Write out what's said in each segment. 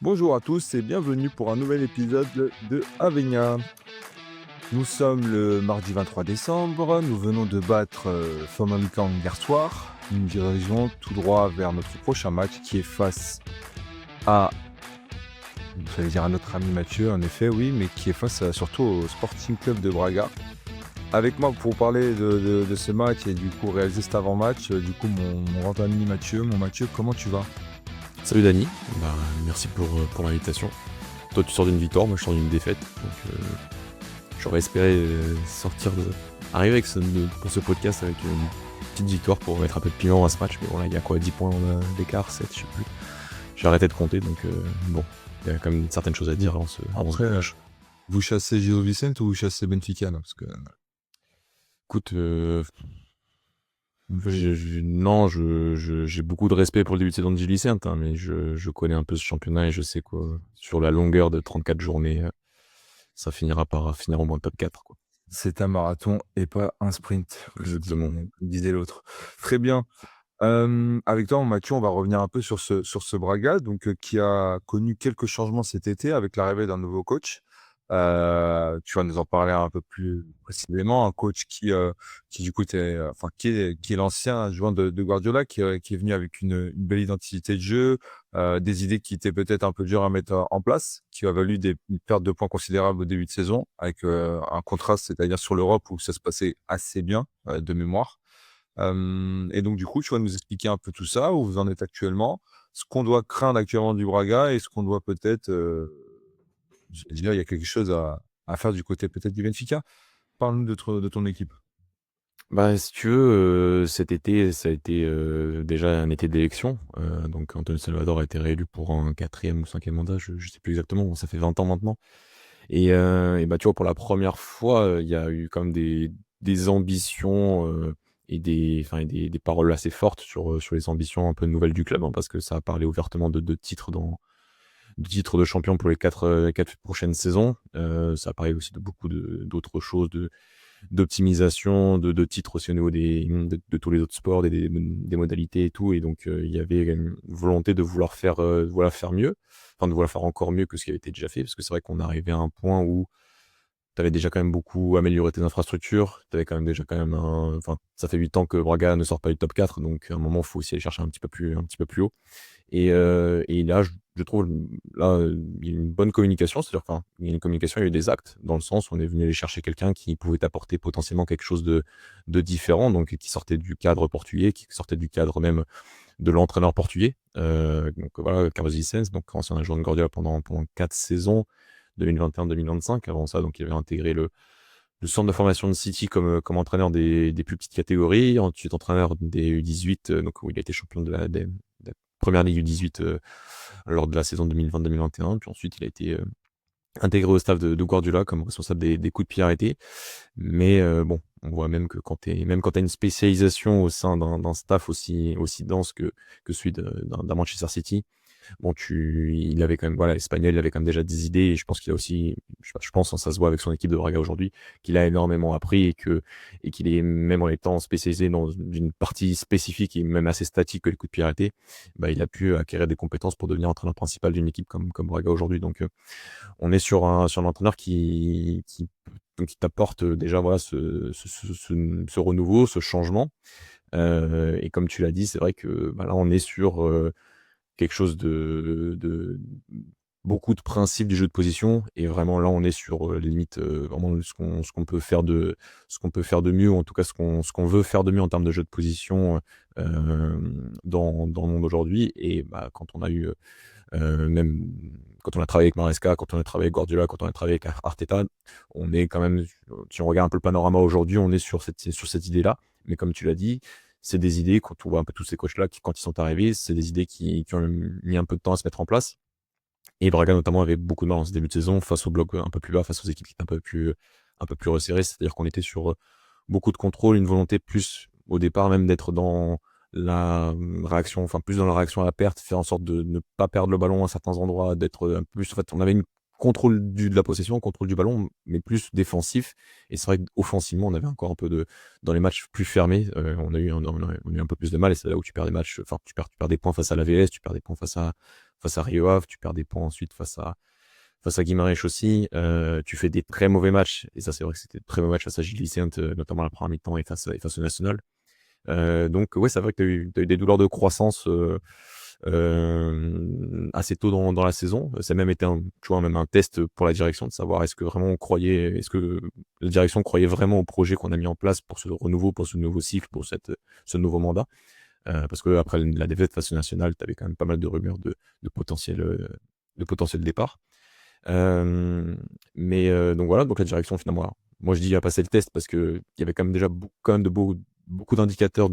Bonjour à tous et bienvenue pour un nouvel épisode de Avegna. Nous sommes le mardi 23 décembre, nous venons de battre Famalicão hier soir. Nous nous dirigeons tout droit vers notre prochain match qui est face à, j'allais dire à notre ami Mathieu, en effet, oui, mais qui est face surtout au Sporting Club de Braga. Avec moi pour parler de ce match et du coup réaliser cet avant-match, mon grand ami Mathieu. Mon Mathieu, comment tu vas? Salut Dani, merci pour l'invitation. Toi tu sors d'une victoire, moi je sors d'une défaite, donc j'aurais espéré arriver pour ce podcast avec une petite victoire pour mettre un peu de piment à ce match, mais bon là il y a quoi, 10 points d'écart, 7 je sais plus. J'ai arrêté de compter, donc bon, il y a quand même certaines choses à dire avant ce match. Vous chassez Gil Vicente ou vous chassez Benfica là, parce que... Écoute, non, j'ai beaucoup de respect pour le début de saison de Gil Vicente, mais je connais un peu ce championnat et je sais quoi, sur la longueur de 34 journées, ça finira par finir au moins top 4, quoi. C'est un marathon et pas un sprint, Exactement. comme disait l'autre. Très bien. Avec toi, Mathieu, on va revenir un peu sur ce Braga, qui a connu quelques changements cet été avec l'arrivée d'un nouveau coach. Tu vas nous en parler un peu plus précisément. Un coach qui du coup, qui est l'ancien joueur de Guardiola, qui est venu avec une belle identité de jeu, des idées qui étaient peut-être un peu dures à mettre en place, qui a valu une perte de points considérable au début de saison, avec un contraste, c'est-à-dire sur l'Europe où ça se passait assez bien, de mémoire. Et donc, du coup, tu vas nous expliquer un peu tout ça, où vous en êtes actuellement, ce qu'on doit craindre actuellement du Braga et ce qu'on doit peut-être, j'allais dire, il y a quelque chose à faire du côté peut-être du Benfica. Parle-nous de ton équipe. Si tu veux, cet été, ça a été déjà un été d'élection. Donc Antonio Salvador a été réélu pour un 4e ou 5e mandat, je sais plus exactement, ça fait 20 ans maintenant. Et tu vois, pour la première fois, il y a eu quand même des ambitions et des paroles assez fortes sur les ambitions un peu nouvelles du club, hein, parce que ça a parlé ouvertement de titres de champion pour les 4 prochaines saisons. Ça a parlé aussi de beaucoup d'autres choses, d'optimisation, de titres aussi au niveau de tous les autres sports, des modalités et tout. Et donc, il y avait une volonté de vouloir faire mieux, enfin de vouloir faire encore mieux que ce qui avait été déjà fait, parce que c'est vrai qu'on arrivait à un point où tu avais déjà quand même beaucoup amélioré tes infrastructures, tu avais quand même déjà enfin, ça fait 8 ans que Braga ne sort pas du top 4, donc à un moment, il faut aussi aller chercher un petit peu plus haut. Et là, je trouve, là, il y a une bonne communication, c'est-à-dire enfin, il y a une communication, il y a eu des actes, dans le sens où on est venu aller chercher quelqu'un qui pouvait apporter potentiellement quelque chose de différent, donc qui sortait du cadre portugais, qui sortait du cadre même de l'entraîneur portugais. Donc voilà, Carlos Vicens, donc ancien joueur de Guardiola pendant 4 saisons, 2021-2025. Avant ça, donc il avait intégré le centre de formation de City comme entraîneur des plus petites catégories, ensuite entraîneur des U18, donc où il a été champion de la première ligue U18 lors de la saison 2020-2021. Puis ensuite, il a été intégré au staff de Guardiola comme responsable des coups de pied arrêtés. Mais bon, on voit même que même quand tu as une spécialisation au sein d'un staff aussi dense que celui d'un Manchester City, bon, il avait quand même, voilà, l'Espagnol, il avait quand même déjà des idées, et je pense qu'il a aussi, je pense, ça se voit avec son équipe de Braga aujourd'hui, qu'il a énormément appris et qu'il est, même en étant spécialisé dans une partie spécifique et même assez statique que les coups de pied arrêtés, il a pu acquérir des compétences pour devenir entraîneur principal d'une équipe comme Braga aujourd'hui. Donc, on est sur un entraîneur donc, qui t'apporte déjà, voilà, ce renouveau, ce changement. Et comme tu l'as dit, c'est vrai que là, on est sur quelque chose de beaucoup de principes du jeu de position, et vraiment là on est sur limite vraiment ce qu'on peut faire de mieux, ou en tout cas ce qu'on veut faire de mieux en termes de jeu de position dans le monde aujourd'hui. Et quand on a eu même quand on a travaillé avec Maresca, quand on a travaillé avec Guardiola, quand on a travaillé avec Arteta, on est quand même, si on regarde un peu le panorama aujourd'hui, on est sur cette idée-là. Mais comme tu l'as dit, c'est des idées, quand on voit un peu tous ces coachs-là, quand ils sont arrivés, c'est des idées qui ont mis un peu de temps à se mettre en place. Et Braga notamment avait beaucoup de mal en ce début de saison face au bloc un peu plus bas, face aux équipes qui étaient un peu plus resserrées. C'est-à-dire qu'on était sur beaucoup de contrôle, une volonté plus au départ même d'être dans la réaction, enfin plus dans la réaction à la perte, faire en sorte de ne pas perdre le ballon à certains endroits, d'être un peu plus, en fait, on avait une contrôle de la possession, contrôle du ballon, mais plus défensif. Et c'est vrai qu'offensivement, on avait encore un peu dans les matchs plus fermés, on a eu un peu plus de mal, et c'est là où tu perds des matchs, enfin, tu perds des points face à la VS, tu perds des points face face à Rio Ave, tu perds des points ensuite face à Guimarães aussi. Tu fais des très mauvais matchs, et ça c'est vrai que c'était de très mauvais matchs face à Gil Vicente, notamment la première mi-temps et face au National. Donc ouais, c'est vrai que tu as eu des douleurs de croissance assez tôt dans la saison. Ça a même été tu vois, même un test pour la direction de savoir est-ce que la direction croyait vraiment au projet qu'on a mis en place pour ce renouveau, pour ce nouveau cycle, pour ce nouveau mandat. Parce que après la défaite face au National, tu avais quand même pas mal de rumeurs de potentiel, de potentiel départ. Donc voilà, donc la direction finalement, moi je dis à passer le test parce que il y avait quand même déjà quand même beaucoup d'indicateurs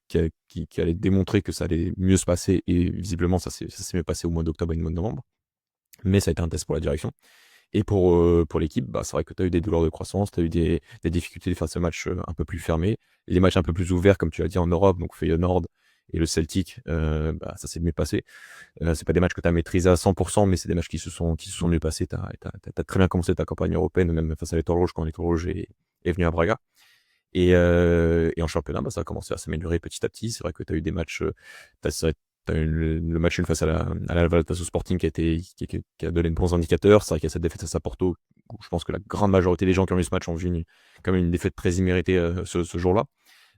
qui allaient démontrer que ça allait mieux se passer, et visiblement ça s'est mieux passé au mois d'octobre et au mois de novembre. Mais ça a été un test pour la direction. Et pour l'équipe, bah, c'est vrai que tu as eu des douleurs de croissance, tu as eu des difficultés face aux matchs un peu plus fermés. Les matchs un peu plus ouverts, comme tu l'as dit, en Europe, donc Feyenoord et le Celtic, bah, ça s'est mieux passé. C'est pas des matchs que tu as maîtrisés à 100%, mais c'est des matchs qui se sont mieux passés. Tu as très bien commencé ta campagne européenne, même face à l'Étoile Rouge, quand l'Étoile Rouge est venu à Braga. Et en championnat, bah, ça a commencé à s'améliorer petit à petit. C'est vrai que tu as eu des matchs. Tu as eu le match nul face à la Valtasso Sporting qui a donné de bons indicateurs. C'est vrai qu'il y a cette défaite face à Porto, où je pense que la grande majorité des gens qui ont vu ce match ont vu quand même une défaite très imméritée ce jour-là.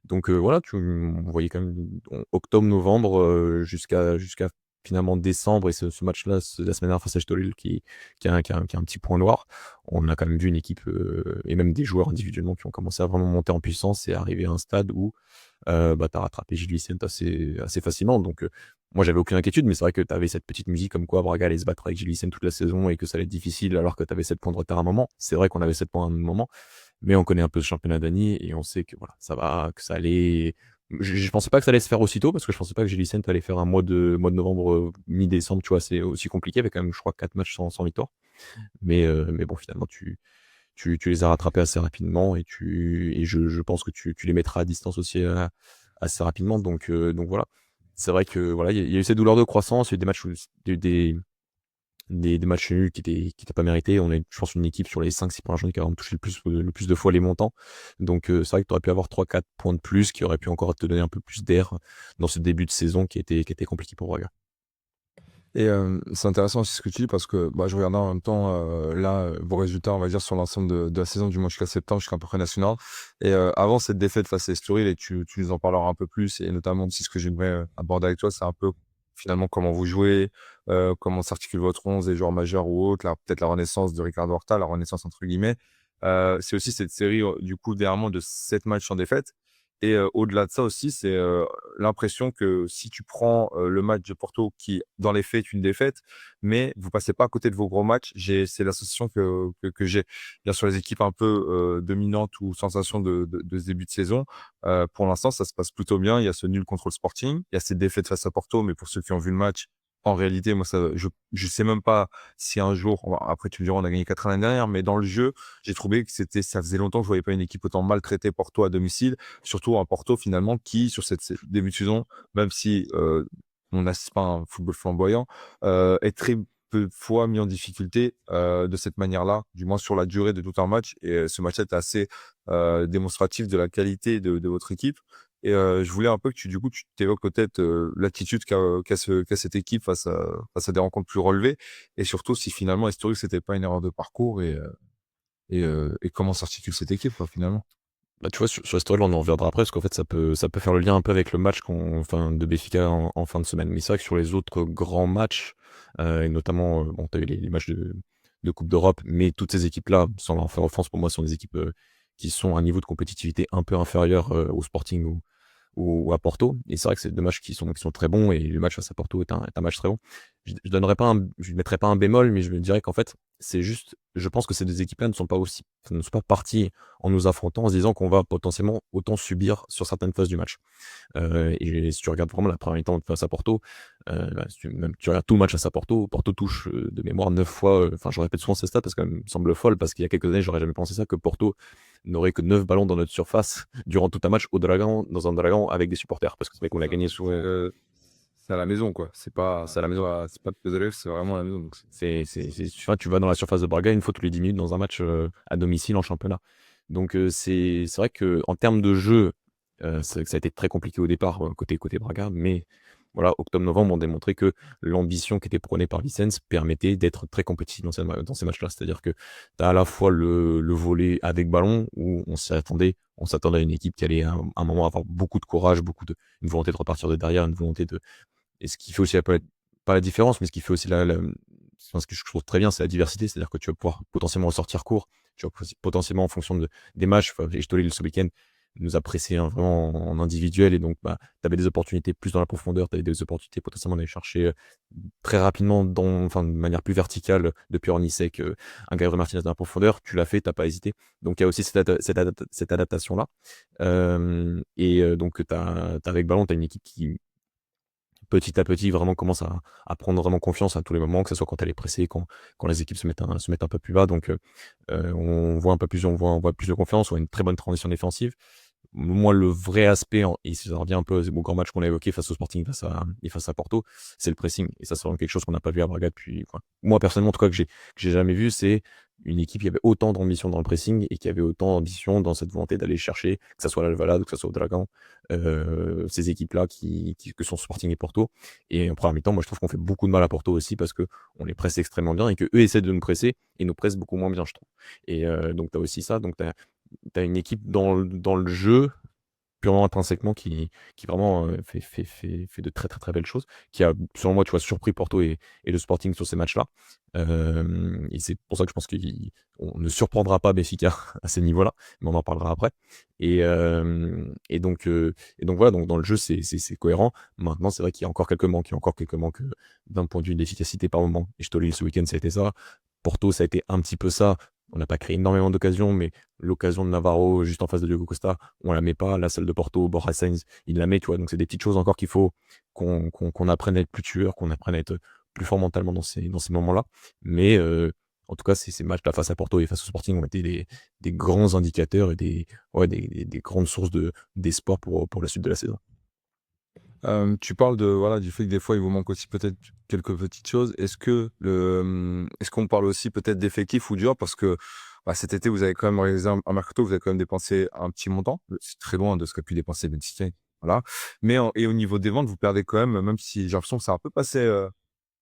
Donc voilà, on voyait quand même octobre, novembre, jusqu'à finalement décembre, et ce match-là, la semaine dernière face à Estoril, qui a un petit point noir. On a quand même vu une équipe, et même des joueurs individuellement, qui ont commencé à vraiment monter en puissance et arriver à un stade où bah, tu as rattrapé Gil Vicente assez facilement. Donc moi, j'avais aucune inquiétude, mais c'est vrai que tu avais cette petite musique comme quoi Braga allait se battre avec Gil Vicente toute la saison et que ça allait être difficile, alors que tu avais 7 points de retard à un moment. C'est vrai qu'on avait 7 points à un moment, mais on connaît un peu ce championnat d'Annie et on sait que voilà, que ça allait. Je pensais pas que ça allait se faire aussitôt, parce que je pensais pas que Gil Vicente allait faire un mois de novembre, mi-décembre, tu vois, c'est aussi compliqué, avec quand même, je crois, 4 matchs sans victoire. Mais bon, finalement, tu les as rattrapés assez rapidement, et je pense que tu les mettras à distance aussi assez rapidement. Donc voilà. C'est vrai que voilà, il y a eu ces douleurs de croissance, il y a eu des matchs il y a eu des matchs nuls qui étaient pas mérités. On est, je pense, une équipe sur les 5-6 premières journées qui a vraiment touché le plus de fois les montants. Donc c'est vrai que tu aurais pu avoir 3-4 points de plus qui auraient pu encore te donner un peu plus d'air dans ce début de saison qui était compliqué pour Braga. Et c'est intéressant aussi ce que tu dis parce que bah, je regardais en même temps là vos résultats, on va dire, sur l'ensemble de la saison, du moins jusqu'à septembre, jusqu'à peu près national. Et avant cette défaite face à Estoril, et tu nous en parleras un peu plus, et notamment aussi ce que j'aimerais aborder avec toi, c'est un peu finalement comment vous jouez, comment s'articule votre 11, les joueurs majeurs ou autres, peut-être la renaissance de Ricardo Horta, la renaissance entre guillemets. C'est aussi cette série du coup dernièrement de 7 matchs sans défaite. Et au-delà de ça aussi, c'est l'impression que si tu prends le match de Porto qui, dans les faits, est une défaite, mais vous passez pas à côté de vos gros matchs, c'est l'association que j'ai. Bien sûr, les équipes un peu dominantes ou sensations de ce début de saison, pour l'instant, ça se passe plutôt bien. Il y a ce nul contre le Sporting, il y a cette défaite face à Porto, mais pour ceux qui ont vu le match, en réalité, moi, je sais même pas si un jour, après tu me diras, on a gagné 4 l'année dernière, mais dans le jeu, j'ai trouvé que ça faisait longtemps que je voyais pas une équipe autant maltraiter Porto à domicile. Surtout un Porto finalement qui, sur cette début de saison, même si on n'assiste pas à un football flamboyant, est très peu de fois mis en difficulté de cette manière-là, du moins sur la durée de tout un match. Et ce match-là est assez démonstratif de la qualité de votre équipe. Et je voulais un peu que du coup, tu t'évoques peut-être l'attitude qu'a cette équipe face à des rencontres plus relevées, et surtout si finalement historique c'était pas une erreur de parcours, et comment s'articule cette équipe quoi, finalement. Bah, tu vois, sur Estoril, on en reviendra après, parce qu'en fait, ça peut faire le lien un peu avec le match enfin, de Benfica en fin de semaine. Mais c'est vrai que sur les autres grands matchs, et notamment, bon, tu as eu les matchs de Coupe d'Europe, mais toutes ces équipes-là, sans leur faire offense, pour moi, sont des équipes qui sont à un niveau de compétitivité un peu inférieur au Sporting ou à Porto. Et c'est vrai que c'est deux matchs qui sont très bons, et le match face à Porto est un match très bon. Je mettrais pas un bémol, mais je me dirais qu'en fait, c'est juste, je pense que ces deux équipes-là ne sont pas parties en nous affrontant en se disant qu'on va potentiellement autant subir sur certaines phases du match. Et si tu regardes vraiment la première mi-temps face à Porto, bah, si tu regardes tout le match face à Porto, Porto touche de mémoire 9 fois, enfin je répète souvent ces stats parce qu'elles me semblent folles, parce qu'il y a quelques années j'aurais jamais pensé ça, que Porto n'aurait que 9 ballons dans notre surface durant tout un match dans un Dragon avec des supporters, parce que c'est vrai qu'on l'a gagné sous. C'est à la maison quoi, C'est à la maison. c'est pas PSV, c'est vraiment à la maison, donc Tu vois, tu vas dans la surface de Braga une fois tous les 10 minutes dans un match à domicile en championnat. Donc c'est vrai que en termes de jeu, c'est vrai que ça a été très compliqué au départ, côté Braga, mais voilà, octobre-novembre ont démontré que l'ambition qui était prônée par Vicence permettait d'être très compétitif dans ces matchs-là. C'est-à-dire que tu as à la fois le volley avec ballon, où on s'attendait à une équipe qui allait à un moment avoir beaucoup de courage, une volonté de repartir de derrière, une volonté de et ce qui fait aussi pas la différence, mais ce qui fait aussi ce que je trouve très bien, c'est la diversité. C'est-à-dire que tu vas pouvoir potentiellement ressortir court. Tu vas potentiellement, en fonction des matchs, enfin, Echtolil, ce week-end, nous a pressé hein, vraiment en individuel. Et donc, bah, tu avais des opportunités plus dans la profondeur. Tu avais des opportunités potentiellement d'aller chercher très rapidement, enfin, de manière plus verticale, depuis Ornisek, un Gabriel Martinez dans la profondeur. Tu l'as fait, tu n'as pas hésité. Donc, il y a aussi cette adaptation-là. Donc, avec Ballon, tu as une équipe qui petit à petit, vraiment commence à prendre vraiment confiance à tous les moments, que ce soit quand elle est pressée, quand les équipes se mettent un peu plus bas. Donc, on voit plus de confiance, on a une très bonne transition défensive. Moi, le vrai aspect, et ça revient un peu au grand match qu'on a évoqué face au Sporting et face à Porto, c'est le pressing. Et ça, c'est vraiment quelque chose qu'on n'a pas vu à Braga depuis. Enfin, moi, personnellement, en tout cas, que j'ai jamais vu, c'est une équipe qui avait autant d'ambition dans le pressing et qui avait autant d'ambition dans cette volonté d'aller chercher, que ce soit l'Alvalade ou que ce soit au Dragon, ces équipes-là que sont Sporting et Porto. Et en première mi-temps, moi, je trouve qu'on fait beaucoup de mal à Porto aussi parce que on les presse extrêmement bien et que eux essaient de nous presser et nous pressent beaucoup moins bien, je trouve. Et donc, tu as aussi ça. Donc, tu as une équipe dans le jeu purement intrinsèquement qui vraiment fait de très très très belles choses, qui a selon moi tu vois surpris Porto et le Sporting sur ces matchs-là. Et c'est pour ça que je pense qu'on ne surprendra pas Benfica à ces niveaux-là, mais on en parlera après. Et donc voilà, donc dans le jeu c'est cohérent. Maintenant c'est vrai qu'il y a encore quelques manques, d'un point de vue d'efficacité par moment. Et je te le dis, ce week-end ça a été ça. Porto ça a été un petit peu ça. On n'a pas créé énormément d'occasions, mais l'occasion de Navarro juste en face de Diogo Costa, on la met pas. La salle de Porto, Borja Sainz, il la met, tu vois. Donc c'est des petites choses encore qu'il faut qu'on apprenne à être plus tueur, qu'on apprenne à être plus fort mentalement dans ces moments-là. Mais en tout cas, ces matchs-là face à Porto et face au Sporting ont été des grands indicateurs et des grandes sources d'espoir pour la suite de la saison. Tu parles de voilà, du fait que des fois, il vous manque aussi peut-être quelques petites choses. Est-ce qu'on parle aussi peut-être d'effectifs ou de joueurs? Parce que, bah, cet été, vous avez quand même réalisé un mercato, vous avez quand même dépensé un petit montant. C'est très loin de ce qu'a pu dépenser Benfica, voilà. Et au niveau des ventes, vous perdez quand même si j'ai l'impression que c'est un peu passé,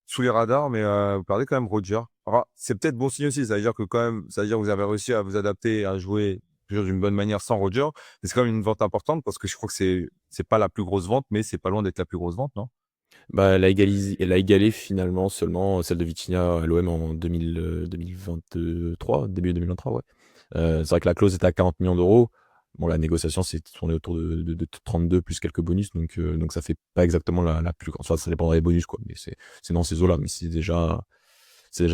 sous les radars, mais vous perdez quand même Roger. Enfin, c'est peut-être bon signe aussi, ça veut dire que quand même ça veut dire que vous avez réussi à vous adapter, à jouer, je veux dire, d'une bonne manière sans Roger. Mais c'est quand même une vente importante parce que je crois que c'est pas la plus grosse vente, mais c'est pas loin d'être la plus grosse vente, non? Bah, elle a égalé finalement seulement celle de Vitinha à l'OM en 2023, début 2023, ouais. C'est vrai que la clause était à 40 millions d'euros. Bon, la négociation s'est tournée autour de 32 plus quelques bonus, donc ça fait pas exactement la plus grande. Enfin, ça dépendra des bonus, quoi, mais c'est dans ces eaux-là, mais c'est déjà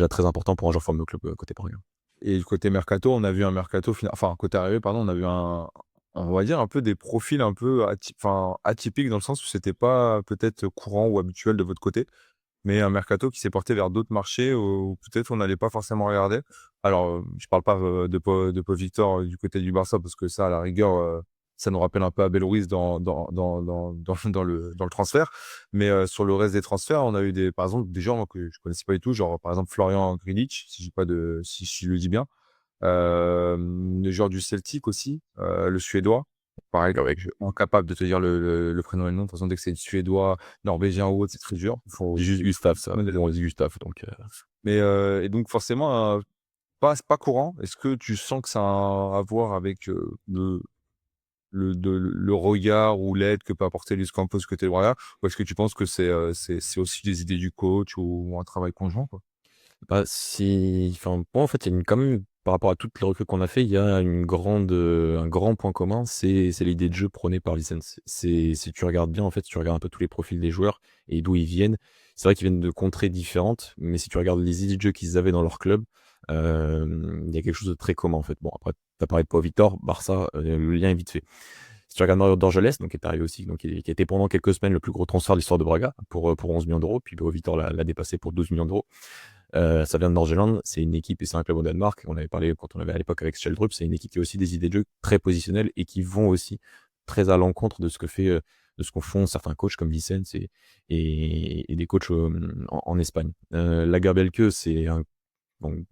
très important pour un joueur formé au club côté parisien. Et du côté mercato, on a vu un mercato enfin, côté arrivé, pardon, on a vu on va dire un peu des profils un peu atypiques dans le sens où c'était pas peut-être courant ou habituel de votre côté. Mais un mercato qui s'est porté vers d'autres marchés où peut-être on n'allait pas forcément regarder. Alors, je parle pas, de Paul Victor, du côté du Barça parce que ça, à la rigueur, ça nous rappelle un peu Abel Ruiz dans le transfert. Mais, sur le reste des transferts, on a eu par exemple, des gens moi que je connaissais pas du tout, genre, par exemple, Florian Grillitsch, si je le dis bien. Le joueur du Celtic aussi, le Suédois. Pareil, Ouais, je suis incapable de te dire le prénom et le nom. De toute façon, dès que c'est Suédois, Norvégien ou autre, c'est très dur. Il faut juste Gustave, ça. connaître. On dit Gustave, donc. Mais, et donc forcément, c'est pas courant. Est-ce que tu sens que ça a à voir avec, le regard ou l'aide que peut apporter Luis Campos côté de Braga? Ou est-ce que tu penses que c'est aussi des idées du coach ou un travail conjoint, quoi? Bah, si enfin, moi, en fait, il y a quand même par rapport à toutes les recrues qu'on a fait, il y a un grand point commun, c'est l'idée de jeu prônée par Vicence. Si tu regardes bien, en fait, si tu regardes un peu tous les profils des joueurs et d'où ils viennent, c'est vrai qu'ils viennent de contrées différentes, mais si tu regardes les idées de jeu qu'ils avaient dans leur club, il y a quelque chose de très commun, en fait. Bon, après, tu as parlé de Pau Victor, Barça, le lien est vite fait. Si tu regardes Mario Dorgeles, donc qui est arrivé aussi, donc qui a été pendant quelques semaines le plus gros transfert de l'histoire de Braga pour 11 millions d'euros, puis Pau Victor l'a dépassé pour 12 millions d'euros. Ça vient de Norgeland, c'est une équipe et c'est un club au Danemark. On avait parlé quand on avait à l'époque avec Sheldrup, c'est une équipe qui a aussi des idées de jeu très positionnelles et qui vont aussi très à l'encontre de ce qu'on font certains coachs comme Vicence et des coachs en Espagne. Lagerbelke, c'est un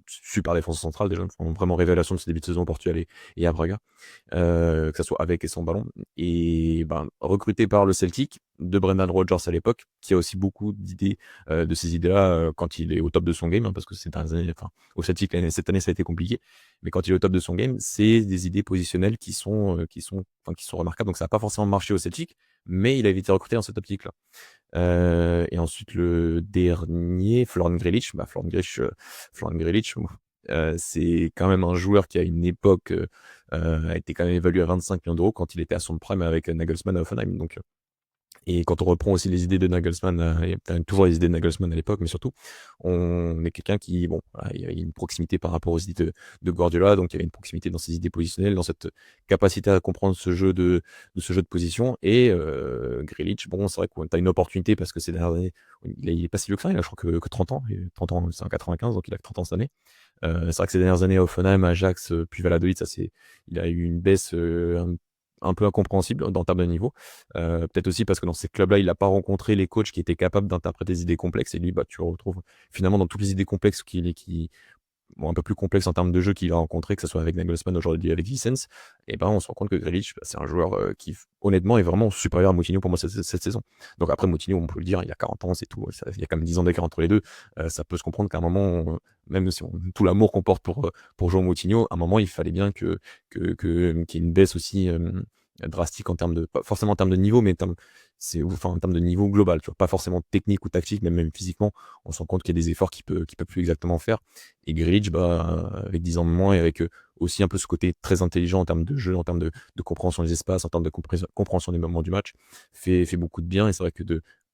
super défenseur central déjà, vraiment révélation de ce début de saison au Portugal et à Braga, que ça soit avec et sans ballon. Et ben, recruté par le Celtic, de Brendan Rodgers à l'époque, qui a aussi beaucoup d'idées, de ces idées-là, quand il est au top de son game, hein, parce que ces dernières années, enfin, au Celtic, cette année, ça a été compliqué. Mais quand il est au top de son game, c'est des idées positionnelles qui sont remarquables. Donc ça n'a pas forcément marché au Celtic, mais il avait été recruté dans cette optique-là. Et ensuite, le dernier, Florian Grillitsch. Florian Grillitsch, c'est quand même un joueur qui, à une époque, a été quand même évalué à 25 millions d'euros quand il était à son prime avec Nagelsmann à Hoffenheim. Donc, et quand on reprend aussi les idées de Nagelsmann, il y a peut-être toujours les idées de Nagelsmann à l'époque, mais surtout, on est quelqu'un qui, bon, voilà, il y a une proximité par rapport aux idées de Guardiola, donc il y avait une proximité dans ses idées positionnelles, dans cette capacité à comprendre ce jeu de position. Et Grealish, bon, c'est vrai que tu as une opportunité parce que ces dernières années, il est pas si vieux que ça, il a je crois que 30 ans, et 30 ans, c'est en 95, donc il a que 30 ans cette année. C'est vrai que ces dernières années, Offenheim, Ajax, puis Valladolid, il a eu une baisse un peu incompréhensible en termes de niveau. Peut-être aussi parce que dans ces clubs-là, il n'a pas rencontré les coachs qui étaient capables d'interpréter des idées complexes. Et lui, bah, tu le retrouves finalement dans toutes les idées complexes bon, un peu plus complexes en termes de jeu qu'il a rencontré, que ce soit avec Nagelsmann aujourd'hui, avec Vicens. Et ben, on se rend compte que Grealish, bah, c'est un joueur qui, honnêtement, est vraiment supérieur à Moutinho pour moi cette saison. Donc après, Moutinho, on peut le dire, il a 40 ans, c'est tout. Il y a quand même 10 ans d'écart entre les deux. Ça peut se comprendre qu'à un moment, même si tout l'amour qu'on porte pour João Moutinho, à un moment, il fallait bien qu'il y ait une baisse aussi drastique en termes de, pas forcément en termes de niveau, mais en termes de niveau global, tu vois, pas forcément technique ou tactique, mais même physiquement, on se rend compte qu'il y a des efforts qu'il peut plus exactement faire. Et Grealish, bah, avec 10 ans de moins et avec aussi un peu ce côté très intelligent en termes de jeu, en termes de compréhension des espaces, en termes de compréhension des moments du match, fait beaucoup de bien. Et c'est vrai que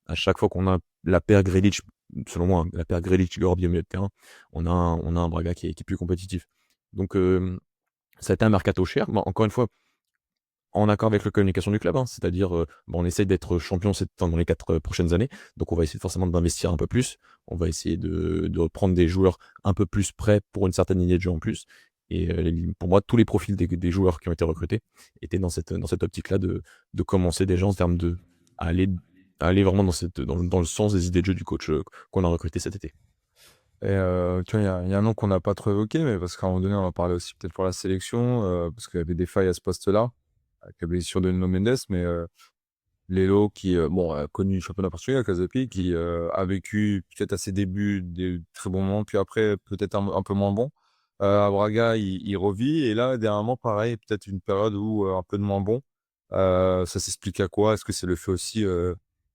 à chaque fois qu'on a la paire Grealish, selon moi, hein, la paire Grealish-Gorby au milieu de terrain, on a un Braga qui est plus compétitif. Donc, ça a été un mercato cher. Bon, encore une fois, en accord avec la communication du club, hein. C'est-à-dire, bon, on essaye d'être champion dans les 4 prochaines années, donc on va essayer forcément d'investir un peu plus. On va essayer de reprendre des joueurs un peu plus prêts pour une certaine idée de jeu en plus. Et pour moi, tous les profils des joueurs qui ont été recrutés étaient dans cette optique-là de commencer déjà en termes de à aller, à aller vraiment dans le sens des idées de jeu du coach qu'on a recruté cet été. Et tu vois, il y a un nom qu'on n'a pas trop évoqué, mais parce qu'à un moment donné, on en parlait aussi peut-être pour la sélection, parce qu'il y avait des failles à ce poste-là, avec la blessure de Nuno Mendes, mais Lelo qui, bon, a connu le championnat portugais, Casapi, qui a vécu peut-être à ses débuts des très bons moments, puis après peut-être un peu moins bon. À Braga, il revit, et là, dernièrement, pareil, peut-être une période où un peu de moins bon. Ça s'explique à quoi? Est-ce que c'est le fait aussi,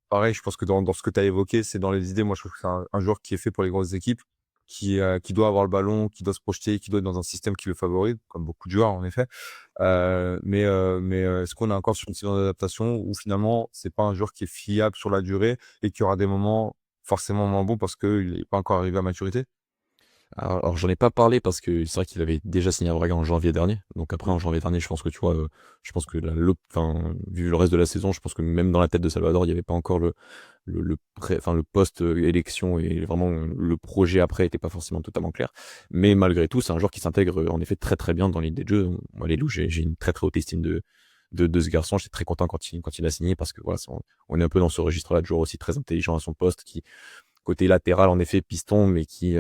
pareil, je pense que dans ce que tu as évoqué, c'est dans les idées. Moi, je trouve que c'est un joueur qui est fait pour les grosses équipes, qui doit avoir le ballon, qui doit se projeter, qui doit être dans un système qui le favorise, comme beaucoup de joueurs, en effet. Est-ce qu'on est encore sur une saison d'adaptation où finalement, c'est pas un joueur qui est fiable sur la durée et qui aura des moments forcément moins bons parce qu'il n'est pas encore arrivé à maturité? Alors, j'en ai pas parlé parce que c'est vrai qu'il avait déjà signé à Braga en janvier dernier. Donc après, en janvier dernier, je pense que tu vois, je pense que enfin, vu le reste de la saison, je pense que même dans la tête de Salvador, il n'y avait pas encore le poste élection, et vraiment le projet après était pas forcément totalement clair. Mais malgré tout, c'est un joueur qui s'intègre en effet très très bien dans l'idée de jeu. Moi, les loups, j'ai une très très haute estime de ce garçon. J'étais très content quand il a signé parce que voilà, on est un peu dans ce registre-là de joueur aussi très intelligent à son poste, qui côté latéral, en effet, piston, mais qui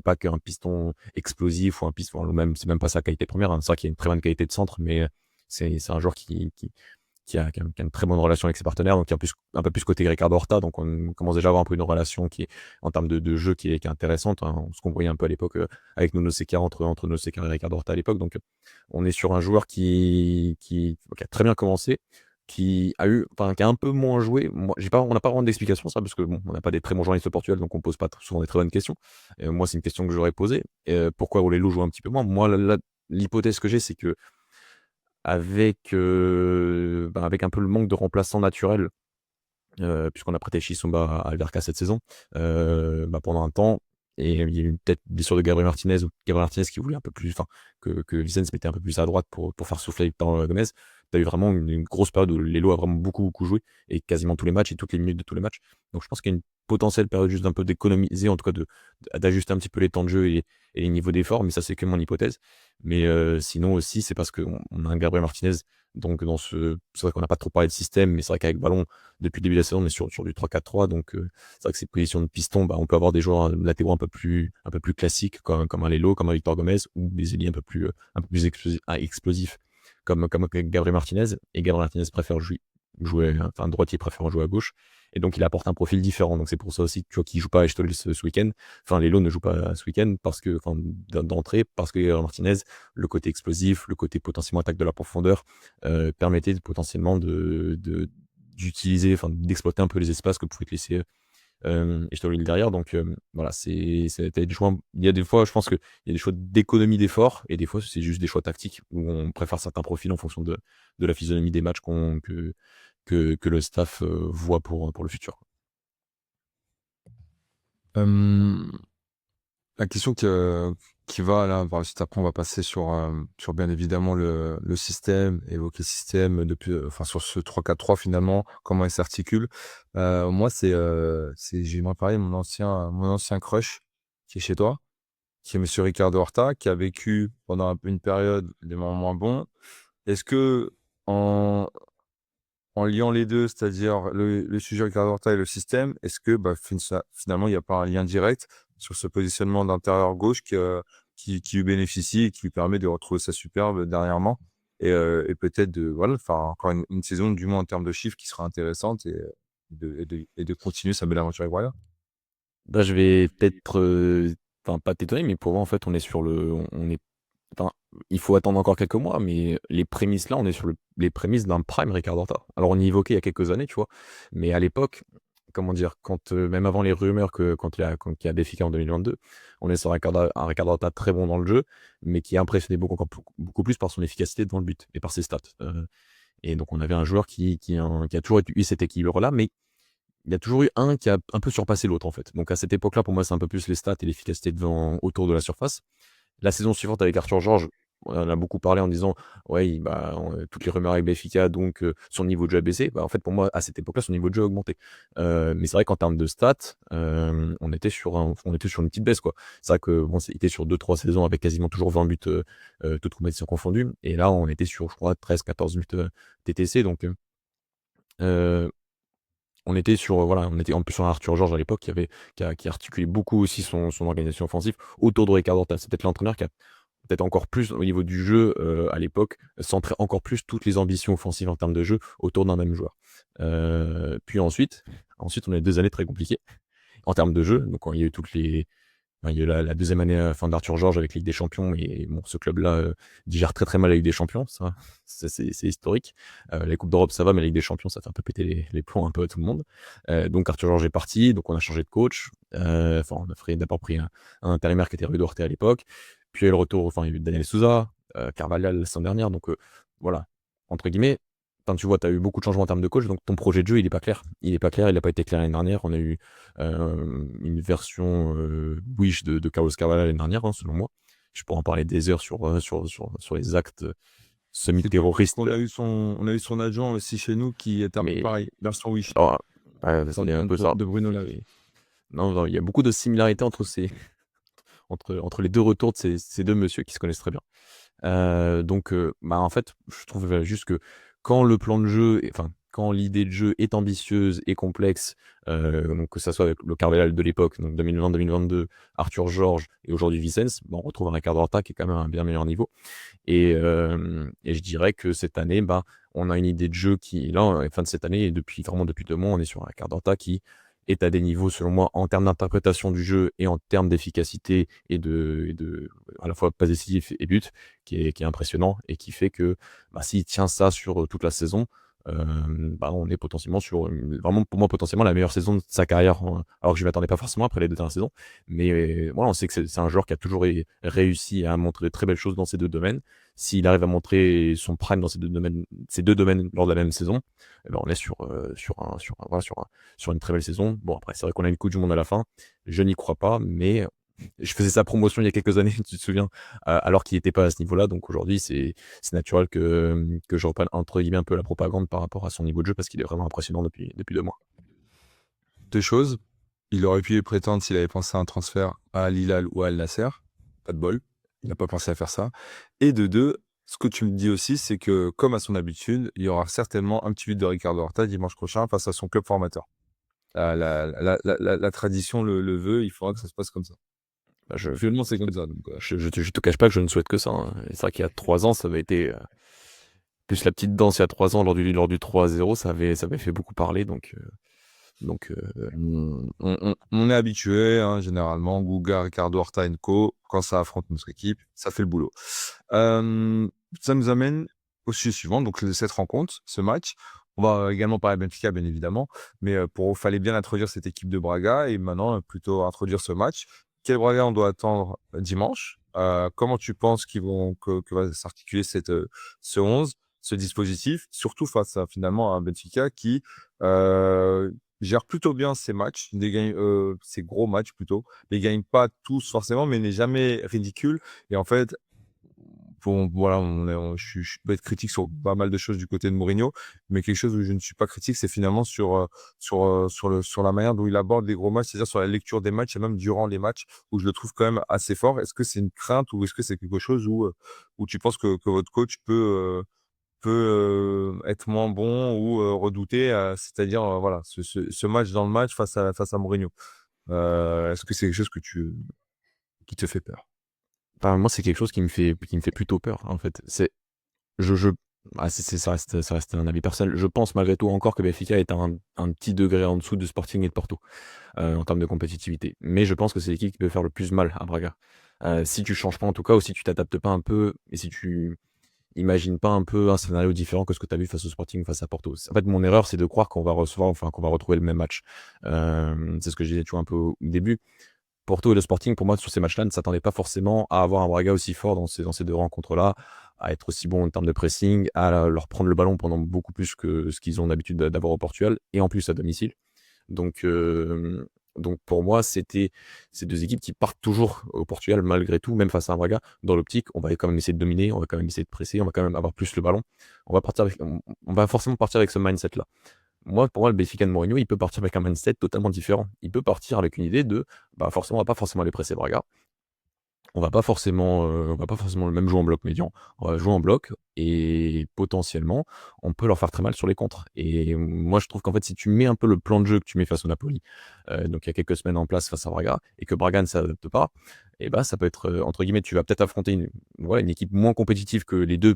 pas qu'un piston explosif ou un piston, même, c'est même pas sa qualité première, hein. C'est vrai qu'il a une très bonne qualité de centre, mais c'est un joueur qui a une très bonne relation avec ses partenaires, donc un peu plus côté Ricardo Horta, donc on commence déjà à avoir un peu une relation qui est, en termes de jeu, qui est intéressante, hein, ce qu'on voyait un peu à l'époque avec Nuno Seca, entre Nuno Seca et Ricardo Horta à l'époque. Donc on est sur un joueur qui a très bien commencé, qui a un peu moins joué. Moi, on n'a pas vraiment d'explication ça, parce que bon, on n'a pas des très bons journalistes au Portugal, donc on pose pas souvent des très bonnes questions. Moi, c'est une question que j'aurais posée. Pourquoi Olelo joue un petit peu moins? Moi, l'hypothèse que j'ai, c'est que avec un peu le manque de remplaçants naturels, puisqu'on a prêté Chisumba à Alverca cette saison, pendant un temps, et il y a eu peut-être blessure de Gabriel Martinez, ou Gabriel Martinez qui voulait un peu plus, enfin, que Vicens mettait un peu plus à droite pour faire souffler Victor Gomez. Tu as eu vraiment une grosse période où Lelo a vraiment beaucoup, beaucoup joué, et quasiment tous les matchs et toutes les minutes de tous les matchs. Donc je pense qu'il y a une potentielle période juste d'un peu d'économiser, en tout cas d'ajuster un petit peu les temps de jeu et les niveaux d'effort, mais ça, c'est que mon hypothèse. Mais sinon aussi, c'est parce qu'on a un Gabriel Martinez, donc c'est vrai qu'on n'a pas trop parlé de système, mais c'est vrai qu'avec ballon, depuis le début de la saison, on est sur du 3-4-3, donc c'est vrai que ces positions de piston, on peut avoir des joueurs latéraux un peu plus classiques, comme un Lelo, comme un Victor Gomez, ou des ailiers un peu plus explosifs, comme Gabriel Martinez. Et Gabriel Martinez préfère jouer enfin droitier préférant jouer à gauche. Et donc il apporte un profil différent. Donc c'est pour ça aussi, tu vois, qu'il joue pas à Estoile ce week-end. Enfin, Lelo ne joue pas ce week-end parce que, enfin, d'entrée, parce que Martinez, le côté explosif, le côté potentiellement attaque de la profondeur, permettait potentiellement d'utiliser, enfin, d'exploiter un peu les espaces que pouvait te laisser Estoile derrière. Donc voilà, t'as des choix. Il y a des fois, je pense qu'il y a des choix d'économie d'effort et des fois, c'est juste des choix tactiques où on préfère certains profils en fonction de la physionomie des matchs que le staff voit pour le futur. Euh, La question qui va là, par la suite, après, on va passer sur bien évidemment le système, évoquer le système depuis, enfin, sur ce 3-4-3 finalement, comment il s'articule. Moi, j'aimerais parler de mon ancien crush qui est chez toi, qui est Monsieur Ricardo Horta, qui a vécu pendant une période des moments moins bons. Est-ce que en, en liant les deux, c'est-à-dire le sujet Ricardo Horta et le système, est-ce que finalement, il n'y a pas un lien direct sur ce positionnement d'intérieur gauche qui lui bénéficie et qui lui permet de retrouver sa superbe dernièrement et peut-être de voilà, faire encore une saison, du moins en termes de chiffres, qui sera intéressante et de continuer sa belle aventure avec Braga. Bah, je vais peut-être, enfin, pas t'étonner, mais pour moi, en fait, on est sur on est, enfin, il faut attendre encore quelques mois, mais les prémices là, on est sur les prémices d'un prime Ricardo Horta. Alors, on y évoquait il y a quelques années, tu vois, mais à l'époque, comment dire, quand même avant les rumeurs quand il y a Benfica en 2022, on est sur un Ricardo Horta très bon dans le jeu, mais qui impressionnait beaucoup plus par son efficacité dans le but et par ses stats. Et donc, on avait un joueur qui a toujours eu cet équilibre-là, mais il y a toujours eu un qui a un peu surpassé l'autre, en fait. Donc, à cette époque-là, pour moi, c'est un peu plus les stats et l'efficacité autour de la surface. La saison suivante avec Arthur Georges, on en a beaucoup parlé en disant ouais, bah, toutes les rumeurs avec Benfica, donc son niveau de jeu a baissé. Bah, en fait, pour moi, à cette époque-là, son niveau de jeu a augmenté. Mais c'est vrai qu'en termes de stats, on était sur une petite baisse, quoi. C'est vrai que bon, il était sur 2-3 saisons avec quasiment toujours 20 buts, toutes compétitions confondues. Et là, on était sur, je crois, 13-14 buts TTC. Donc, on était sur, voilà, on était en plus sur un Arthur Georges à l'époque qui articulait beaucoup aussi son organisation offensive autour de Ricardo Horta. C'est peut-être l'entraîneur qui a peut-être encore plus au niveau du jeu à l'époque, centrer encore plus toutes les ambitions offensives en termes de jeu autour d'un même joueur. Puis ensuite, on a eu 2 années très compliquées en termes de jeu. Donc, quand il y a eu il y a eu la deuxième année fin d'Arthur Georges avec Ligue des Champions et bon, ce club-là digère très très mal la Ligue des Champions, ça c'est historique. Les Coupes d'Europe ça va, mais la Ligue des Champions ça fait un peu péter les plombs un peu à tout le monde. Donc Arthur Georges est parti, donc on a changé de coach. Enfin, on a d'abord pris un intérimaire qui était Rui Duarte à l'époque, puis il y a eu le retour, enfin il y a eu Daniel Souza, Carvalhal la saison dernière, donc voilà, entre guillemets. Enfin, tu vois, tu as eu beaucoup de changements en termes de coach, donc ton projet de jeu, il est pas clair. Il est pas clair, il n'a pas été clair l'année dernière. On a eu une version Wish de Carlos Carvalhal l'année dernière, hein, selon moi. Je pourrais en parler des heures sur les actes C'est tout. Parce semi-terroristes. qu'on a eu son adjoint aussi chez nous qui était un peu Mais pareil, version Wish, alors, ouais, de, c'est un peu ça. de Bruno Lage. Non, non, il y a beaucoup de similarités entre les deux retours de ces deux messieurs qui se connaissent très bien. Donc, bah, en fait, je trouve juste que quand le plan de jeu, enfin, quand l'idée de jeu est ambitieuse et complexe, donc que ça soit avec le Carvalhal de l'époque, donc 2020-2022, Arthur Georges et aujourd'hui Vicens, bah, on retrouve un Ricardo Horta qui est quand même à un bien meilleur niveau. Et je dirais que cette année, bah, on a une idée de jeu qui, là, fin de cette année, et vraiment depuis 2 mois, on est sur un Ricardo Horta qui est à des niveaux, selon moi, en termes d'interprétation du jeu et en termes d'efficacité et à la fois pas décisif et but, qui est impressionnant et qui fait que bah, s'il tient ça sur toute la saison, bah, on est potentiellement sur vraiment pour moi potentiellement la meilleure saison de sa carrière, hein. Alors que je ne m'attendais pas forcément après les 2 dernières saisons, mais voilà, on sait que c'est un joueur qui a toujours réussi à montrer de très belles choses dans ces 2 domaines. S'il arrive à montrer son prime dans ces deux domaines lors de la même saison, eh ben on est sur une très belle saison. Bon, après, c'est vrai qu'on a une Coupe du Monde à la fin. Je n'y crois pas, mais je faisais sa promotion il y a quelques années, tu te souviens, alors qu'il n'était pas à ce niveau-là. Donc aujourd'hui, c'est naturel que je reprenne entre guillemets un peu la propagande par rapport à son niveau de jeu parce qu'il est vraiment impressionnant depuis 2 mois. Deux choses. Il aurait pu y prétendre s'il avait pensé à un transfert à Al Hilal ou à Al Nasser. Pas de bol. Il n'a pas pensé à faire ça. Et de deux, ce que tu me dis aussi, c'est que, comme à son habitude, il y aura certainement un petit but de Ricardo Horta dimanche prochain face à son club formateur. La tradition le veut, il faudra que ça se passe comme ça. Bah, je, Finalement, c'est comme ça. Donc, je te cache pas que je ne souhaite que ça, hein. C'est vrai qu'il y a 3 ans, ça avait été plus la petite danse il y a 3 ans lors du 3-0, ça avait fait beaucoup parler donc On est habitué, hein, généralement, Guga, Ricardo Horta et Co, quand ça affronte notre équipe, ça fait le boulot. Ça nous amène au sujet suivant, donc cette rencontre, ce match. On va également parler de Benfica, bien évidemment, mais fallait bien introduire cette équipe de Braga et maintenant plutôt introduire ce match. Quel Braga on doit attendre dimanche? Comment tu penses que va s'articuler ce 11, ce dispositif, surtout face à finalement un Benfica qui gère plutôt bien ses matchs, ses gros matchs plutôt, les gagne pas tous forcément, mais n'est jamais ridicule. Et en fait, voilà, je peux être critique sur pas mal de choses du côté de Mourinho, mais quelque chose où je ne suis pas critique, c'est finalement sur la manière dont il aborde les gros matchs, c'est-à-dire sur la lecture des matchs et même durant les matchs, où je le trouve quand même assez fort. Est-ce que c'est une crainte ou est-ce que c'est quelque chose où tu penses que votre coach peut être moins bon ou redouté, c'est-à-dire voilà, ce match dans le match face à Mourinho? Est-ce que c'est quelque chose qui te fait peur? enfin, moi, c'est quelque chose qui me fait plutôt peur, en fait. Je ça reste un avis personnel. Je pense malgré tout encore que Benfica est un petit degré en dessous de Sporting et de Porto, en termes de compétitivité. Mais je pense que c'est l'équipe qui peut faire le plus mal à Braga. Si tu changes pas en tout cas ou si tu t'adaptes pas un peu et si tu imagines pas un peu un scénario différent que ce que tu as vu face au Sporting, face à Porto. En fait, mon erreur, c'est de croire qu'on va retrouver le même match. C'est ce que je disais, tu vois, un peu au début. Porto et le Sporting, pour moi, sur ces matchs-là, ne s'attendaient pas forcément à avoir un Braga aussi fort dans ces 2 rencontres-là, à être aussi bon en termes de pressing, à leur prendre le ballon pendant beaucoup plus que ce qu'ils ont l'habitude d'avoir au Portugal, et en plus à domicile. Donc, pour moi, c'était ces 2 équipes qui partent toujours au Portugal malgré tout, même face à un Braga, dans l'optique, on va quand même essayer de dominer, on va quand même essayer de presser, on va quand même avoir plus le ballon. On va forcément partir avec ce mindset-là. Pour moi, le Benfica de Mourinho, il peut partir avec un mindset totalement différent. Il peut partir avec une idée de, bah, forcément, on va pas forcément aller presser Braga. On va pas forcément le même jouer en bloc médian. On va jouer en bloc et potentiellement, on peut leur faire très mal sur les contres. Et moi, je trouve qu'en fait, si tu mets un peu le plan de jeu que tu mets face au Napoli, donc il y a quelques semaines en place face à Braga, et que Braga ne s'adapte pas, et bah, ça peut être, entre guillemets, tu vas peut-être affronter une équipe moins compétitive que les 2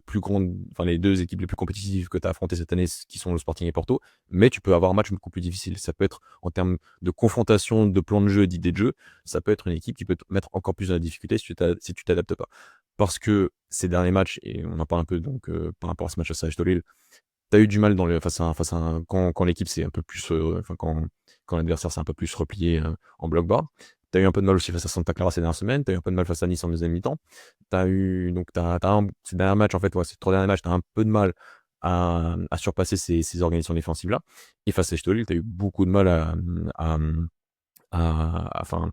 équipes les plus compétitives que tu as affrontées cette année, qui sont le Sporting et Porto, mais tu peux avoir un match beaucoup plus difficile. Ça peut être en termes de confrontation, de plan de jeu et d'idées de jeu, ça peut être une équipe qui peut te mettre encore plus dans la difficulté si tu t'adaptes pas. Parce que ces derniers matchs, et on en parle un peu donc par rapport à ce match à Salzgitter, tu as eu du mal quand l'équipe s'est un peu plus, quand l'adversaire s'est un peu plus replié en bloc bas. Tu as eu un peu de mal aussi face à Santa Clara ces dernières semaines, tu as eu un peu de mal face à Nice en deuxième mi-temps. Ces derniers matchs, en fait, ouais, ces 3 derniers matchs, tu as un peu de mal à surpasser ces organisations défensives-là. Et face à Estoril, tu as eu beaucoup de mal à, enfin,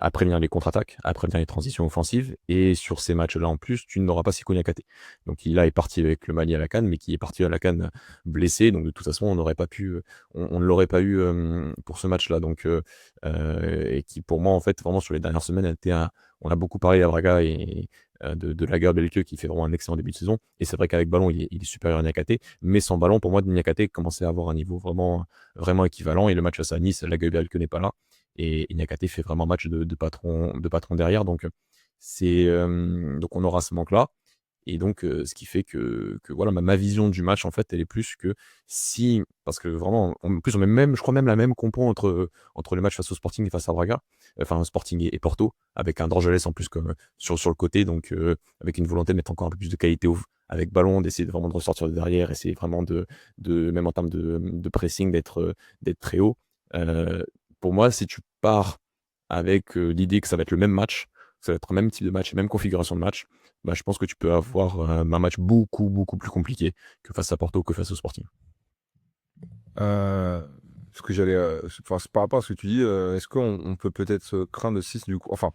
à prévenir les contre-attaques, à prévenir les transitions offensives. Et sur ces matchs-là, en plus, tu n'auras pas Siko Niakate. Donc, il est parti avec le Mali à la CAN, mais qui est parti à la CAN blessé. Donc, de toute façon, on ne l'aurait pas eu pour ce match-là. Donc, et qui, pour moi, en fait, vraiment, sur les dernières semaines, on a beaucoup parlé à Braga et de Lager Belke qui fait vraiment un excellent début de saison. Et c'est vrai qu'avec ballon, il est supérieur à Niakate. Mais sans ballon, pour moi, Niakate commençait à avoir un niveau vraiment, vraiment équivalent. Et le match face à Nice, Lager Belke n'est pas là. Et Niakate fait vraiment match de patron derrière. Donc on aura ce manque-là. Et donc, ce qui fait que voilà, ma vision du match, en fait, elle est plus que si, parce que vraiment, en plus, on met même, je crois même la même compo entre le match face au Sporting et face à Braga, enfin, Sporting et Porto, avec un Dorgelès en plus comme sur le côté, donc avec une volonté de mettre encore un peu plus de qualité avec ballon, d'essayer vraiment de ressortir de derrière, essayer vraiment même en termes de pressing, d'être très haut. Euh, pour moi, si tu pars avec l'idée que ça va être le même match, ça va être le même type de match, même configuration de match, bah, je pense que tu peux avoir un match beaucoup, beaucoup plus compliqué que face à Porto, que face au Sporting. Ce que j'allais, enfin, par rapport à ce que tu dis, est-ce qu'on peut peut-être se craindre aussi, du coup, enfin,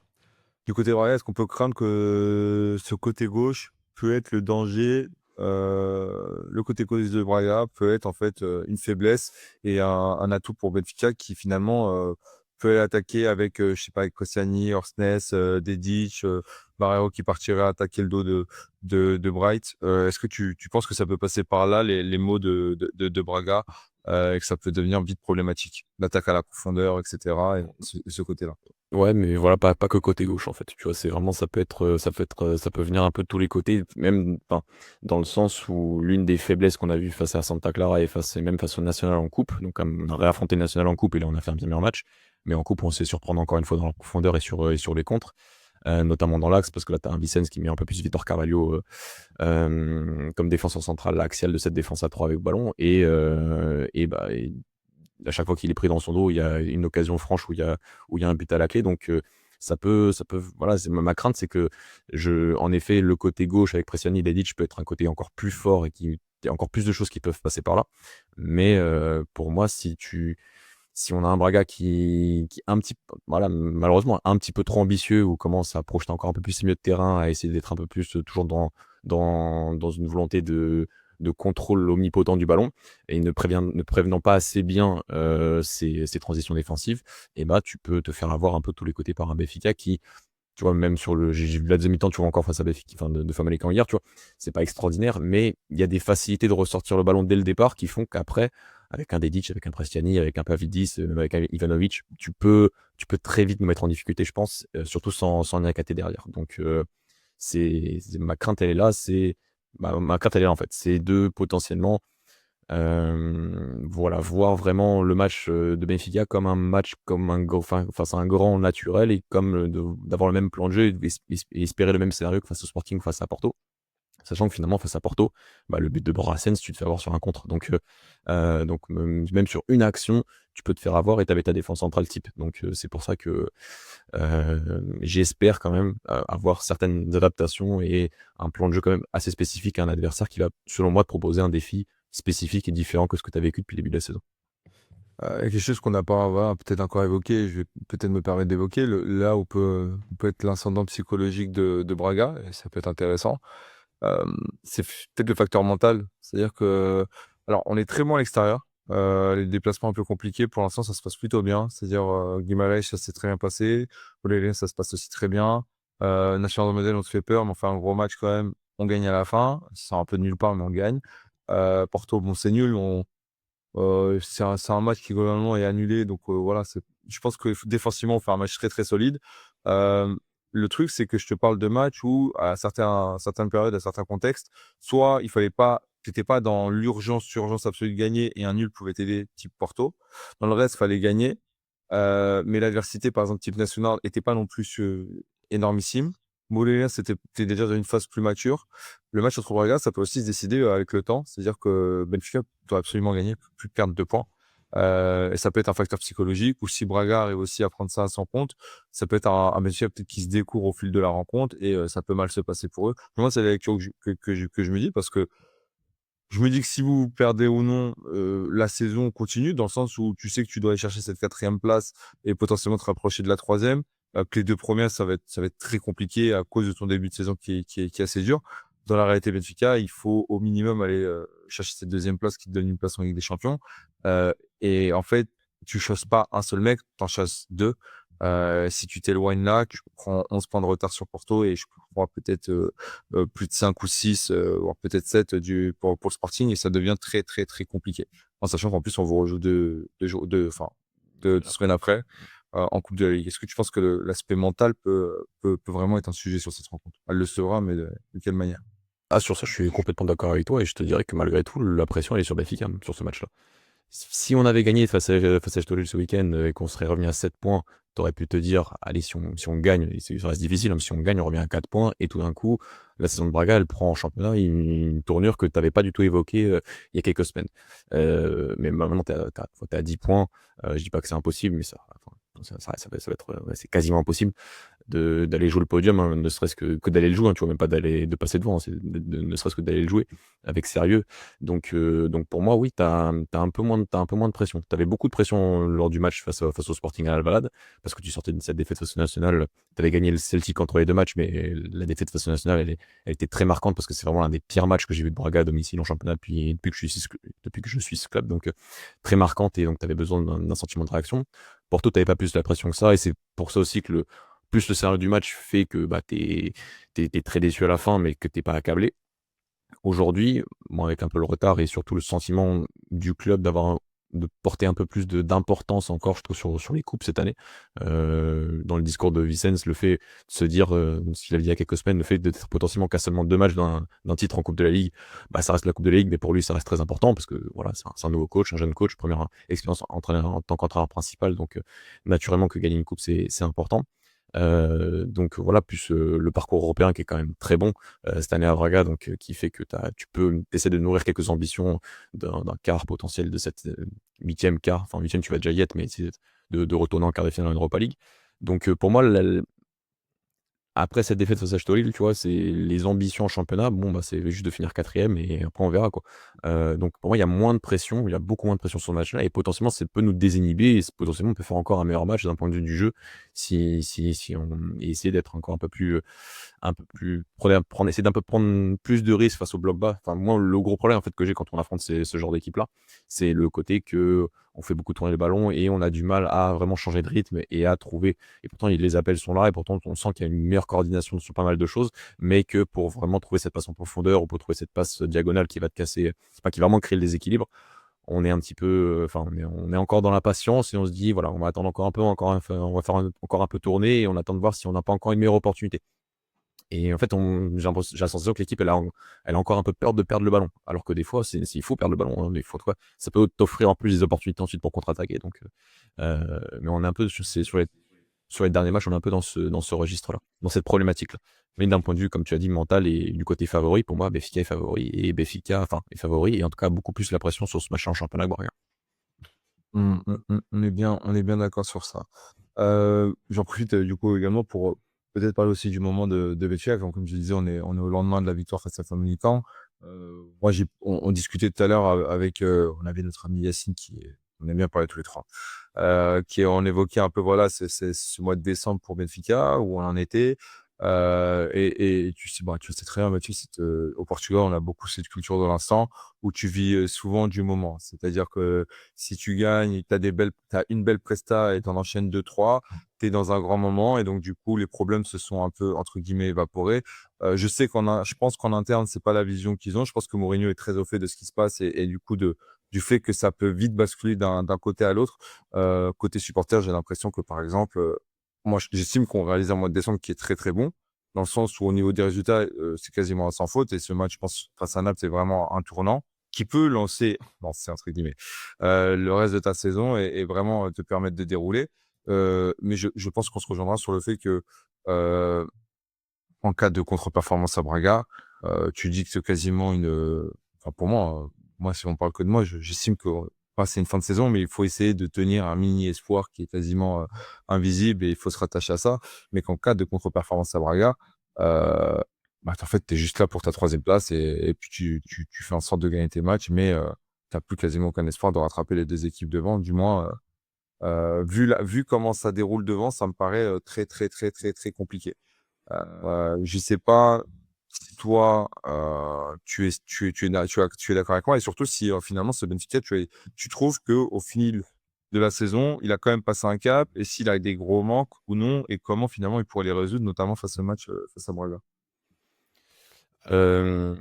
du côté Braga, est-ce qu'on peut craindre que ce côté gauche peut être le danger, le côté gauche de Braga peut être en fait une faiblesse et un atout pour Benfica qui finalement peut attaquer avec, je sais pas, avec Koscielny, Orsnes, Dedic, Barreiro qui partirait attaquer le dos de Bright. Est-ce que tu penses que ça peut passer par là, les mots de Braga, et que ça peut devenir vite problématique, l'attaque à la profondeur, etc. et ce côté-là? Ouais, mais voilà, pas que côté gauche, en fait, tu vois? C'est vraiment ça peut venir un peu de tous les côtés, même enfin, dans le sens où l'une des faiblesses qu'on a vues face à Santa Clara et même face au National en coupe, donc on a réaffronté le National en coupe et là, on a fait un bien meilleur match. Mais en coupe, on s'est surprendre encore une fois dans la profondeur et sur les contres, notamment dans l'axe parce que là, tu as un Vicens qui met un peu plus Vitor Carvalho, comme défenseur central, axial de cette défense à 3 avec ballon et à chaque fois qu'il est pris dans son dos, il y a une occasion franche où il y a un but à la clé. Donc, ça peut, voilà, ma crainte, c'est que en effet, le côté gauche avec Pressiani et Dedic peut être un côté encore plus fort et il y a encore plus de choses qui peuvent passer par là. Mais pour moi, si on a un Braga qui est un petit, voilà, malheureusement, un petit peu trop ambitieux ou commence à projeter encore un peu plus ses milieux de terrain, à essayer d'être un peu plus toujours dans une volonté de contrôle omnipotent du ballon et ne prévenant pas assez bien ses transitions défensives, et bah tu peux te faire avoir un peu de tous les côtés par un Benfica qui, tu vois, même sur j'ai vu la deuxième mi-temps, tu vois, encore face à Benfica, enfin de Famalicão hier, tu vois, c'est pas extraordinaire, mais il y a des facilités de ressortir le ballon dès le départ qui font qu'après, avec un Dedic, avec un Prestiani, avec un Pavlidis, même avec un Ivanovic, tu peux très vite nous mettre en difficulté, je pense, surtout sans Niakate derrière. Donc, ma crainte, elle est là, ma crainte, elle est là, en fait. C'est de potentiellement, voilà, voir vraiment le match de Benfica comme un match, comme face à un grand naturel et comme d'avoir le même plan de jeu et espérer le même scénario que face au Sporting, face à Porto. Sachant que finalement, face à Porto, bah, le but de Borrasens, tu te fais avoir sur un contre. Donc même sur une action, tu peux te faire avoir et tu avais ta défense centrale type. Donc c'est pour ça que j'espère quand même avoir certaines adaptations et un plan de jeu quand même assez spécifique à un adversaire qui va, selon moi, te proposer un défi spécifique et différent que ce que tu as vécu depuis le début de la saison. Quelque chose qu'on n'a pas voilà, peut-être encore évoqué, je vais peut-être me permettre d'évoquer, là où peut être l'incendant psychologique de Braga, et ça peut être intéressant. C'est peut-être le facteur mental. C'est-à-dire que, alors, on est très bon à l'extérieur. Les déplacements un peu compliqués, pour l'instant, ça se passe plutôt bien. C'est-à-dire, Guimarães, ça s'est très bien passé. Morelia, ça se passe aussi très bien. National Model, on se fait peur, mais on fait un gros match quand même. On gagne à la fin. Ça sort un peu de nulle part, mais on gagne. Porto, bon, c'est nul. C'est un match qui globalement est annulé. Donc voilà, je pense que défensivement, on fait un match très très solide. Euh, le truc, c'est que je te parle de matchs où, à certaines périodes, à certains contextes, soit il fallait pas, t'étais pas dans urgence absolue de gagner et un nul pouvait t'aider, type Porto. Dans le reste, il fallait gagner. Mais l'adversité, par exemple, type national, était pas non plus énormissime. Morelia, c'était déjà dans une phase plus mature. Le match contre Braga, ça peut aussi se décider avec le temps. C'est-à-dire que Benfica doit absolument gagner, plus perdre 2 points. Et ça peut être un facteur psychologique. Ou si Braga arrive aussi à prendre ça à son compte, ça peut être un Benfica peut-être qui se découvre au fil de la rencontre et ça peut mal se passer pour eux. Moi, c'est la lecture que je me dis parce que je me dis que si vous perdez ou non, la saison continue dans le sens où tu sais que tu dois aller chercher cette 4e place et potentiellement te rapprocher de la 3e. Que les 2 premières, ça va être très compliqué à cause de ton début de saison qui est assez dur. Dans la réalité Benfica, il faut au minimum aller, chercher cette 2e place qui te donne une place en Ligue des Champions. Heu et en fait, tu chasses pas un seul mec, tu en chasses 2. Si tu t'éloignes là, tu prends 11 points de retard sur Porto et je crois peut-être, plus de 5 ou 6, voire peut-être 7 pour le Sporting et ça devient très, très, très compliqué. En sachant qu'en plus, on vous rejoue 2 semaines après, en coupe de la Ligue. Est-ce que tu penses que l'aspect mental peut vraiment être un sujet sur cette rencontre? Elle le sera, mais de quelle manière? Ah, sur ça, je suis complètement d'accord avec toi et je te dirais que malgré tout, la pression elle est sur Benfica sur ce match-là. Si on avait gagné face à Estoril ce week-end et qu'on serait revenu à 7 points, tu aurais pu te dire, allez, si on gagne, et ça reste difficile, hein, mais si on gagne, on revient à 4 points, et tout d'un coup, la saison de Braga, elle prend en championnat une tournure que tu n'avais pas du tout évoquée il y a quelques semaines. Mais maintenant, tu es à 10 points. Je dis pas que c'est impossible, mais ça va être, ouais, c'est quasiment impossible d'aller jouer le podium, hein, ne serait-ce que d'aller le jouer, hein, tu vois, même pas de passer devant, hein, c'est ne serait-ce que d'aller le jouer avec sérieux. Donc pour moi, oui, t'as un peu moins de pression. Tu avais beaucoup de pression lors du match face au Sporting à Alvalade, parce que tu sortais de cette défaite face au National. Tu avais gagné le Celtic entre les 2 matchs, mais la défaite face au National, elle était très marquante parce que c'est vraiment l'un des pires matchs que j'ai vu de Braga à domicile en championnat depuis que je suis ce club. Donc très marquante et donc tu avais besoin d'un sentiment de réaction. Porto, tu pas plus la pression que ça et c'est pour ça aussi que le scénario du match fait que bah, t'es très déçu à la fin, mais que t'es pas accablé. Aujourd'hui, moi, avec un peu le retard et surtout le sentiment du club de porter un peu plus d'importance encore, je trouve, sur les coupes cette année. Dans le discours de Vicens, le fait de se dire, ce qu'il a dit il y a quelques semaines, le fait d'être potentiellement qu'à seulement 2 matchs d'un titre en Coupe de la Ligue, bah, ça reste la Coupe de la Ligue, mais pour lui, ça reste très important parce que voilà, c'est un nouveau coach, un jeune coach, première expérience en tant qu'entraîneur principal, donc naturellement que gagner une coupe, c'est important. Donc voilà, plus le parcours européen qui est quand même très bon cette année à Braga, donc qui fait que tu peux essayer de nourrir quelques ambitions d'un quart potentiel de cette huitième quart. Enfin, huitième, tu vas déjà y être, mais essayer de retourner en quart de finale en Europa League. Donc pour moi, après cette défaite face à Estoril, tu vois, c'est les ambitions en championnat. Bon, bah, c'est juste de finir quatrième et après on verra quoi. Donc pour moi, il y a moins de pression, il y a beaucoup moins de pression sur ce match-là et potentiellement ça peut nous désinhiber et potentiellement on peut faire encore un meilleur match d'un point de vue du jeu si on et essayer d'être encore un peu plus essayer d'un peu prendre plus de risques face au bloc bas. Enfin, moi, le gros problème en fait que j'ai quand on affronte ce genre d'équipe-là, c'est le côté que on fait beaucoup tourner le ballon et on a du mal à vraiment changer de rythme et à trouver. Et pourtant, les appels sont là et pourtant, on sent qu'il y a une meilleure coordination sur pas mal de choses, mais que pour vraiment trouver cette passe en profondeur ou pour trouver cette passe diagonale qui va te casser, enfin, qui va vraiment créer le déséquilibre, on est un petit peu, enfin, on est encore dans la patience et on se dit, voilà, on va attendre encore un peu, on va faire encore un peu tourner et on attend de voir si on n'a pas encore une meilleure opportunité. Et en fait, j'ai la sensation que l'équipe, elle a encore un peu peur de perdre le ballon. Alors que des fois, il faut perdre le ballon, hein, des fois, quoi. Ça peut t'offrir en plus des opportunités ensuite pour contre-attaquer. Donc, mais on est un peu, sur les derniers matchs, on est un peu dans ce registre-là, dans cette problématique-là. Mais d'un point de vue, comme tu as dit, mental et du côté favori, pour moi, Benfica est favori et Benfica, enfin, est favori et en tout cas beaucoup plus la pression sur ce match en championnat que Braga. On est bien d'accord sur ça. J'en profite du coup également pour peut-être parler aussi du moment de Benfica. Comme je disais, on est au lendemain de la victoire face à Famalicão. Moi, on discutait tout à l'heure avec, on avait notre ami Yacine on aime bien parler tous les trois, on évoquait un peu voilà ce mois de décembre pour Benfica où on en était. Et tu sais, bah, tu sais très bien, Mathieu, au Portugal, on a beaucoup cette culture de l'instant où tu vis souvent du moment. C'est-à-dire que si tu gagnes, t'as une belle presta et t'en enchaînes deux, trois, t'es dans un grand moment et donc du coup les problèmes se sont un peu entre guillemets évaporés. Je pense qu'en interne c'est pas la vision qu'ils ont. Je pense que Mourinho est très au fait de ce qui se passe et du coup du fait que ça peut vite basculer d'un côté à l'autre. Côté supporter, j'ai l'impression que par exemple, moi j'estime qu'on réalise un mois de décembre qui est très très bon dans le sens où au niveau des résultats, c'est quasiment sans faute et ce match, je pense, face à Naples, c'est vraiment un tournant qui peut lancer entre guillemets, le reste de ta saison et vraiment te permettre de dérouler. Mais je pense qu'on se rejoindra sur le fait que, heu, en cas de contre-performance à Braga, tu dis que c'est quasiment enfin pour moi, moi si on parle que de moi, j'estime que, pas c'est une fin de saison, mais il faut essayer de tenir un mini espoir qui est quasiment, invisible et il faut se rattacher à ça. Mais qu'en cas de contre-performance à Braga, heu, bah, en fait, tu es juste là pour ta troisième place et puis tu fais en sorte de gagner tes matchs, mais tu plus quasiment aucun espoir de rattraper les 2 équipes devant. Du moins, vu comment ça déroule devant, ça me paraît, très, très, très, très, très compliqué. Je sais pas si toi, tu es d'accord avec moi et surtout si, finalement ce Benfica, tu trouves qu'au fil de la saison, il a quand même passé un cap et s'il a des gros manques ou non et comment finalement il pourrait les résoudre, notamment face au match, face à Braga? Hem,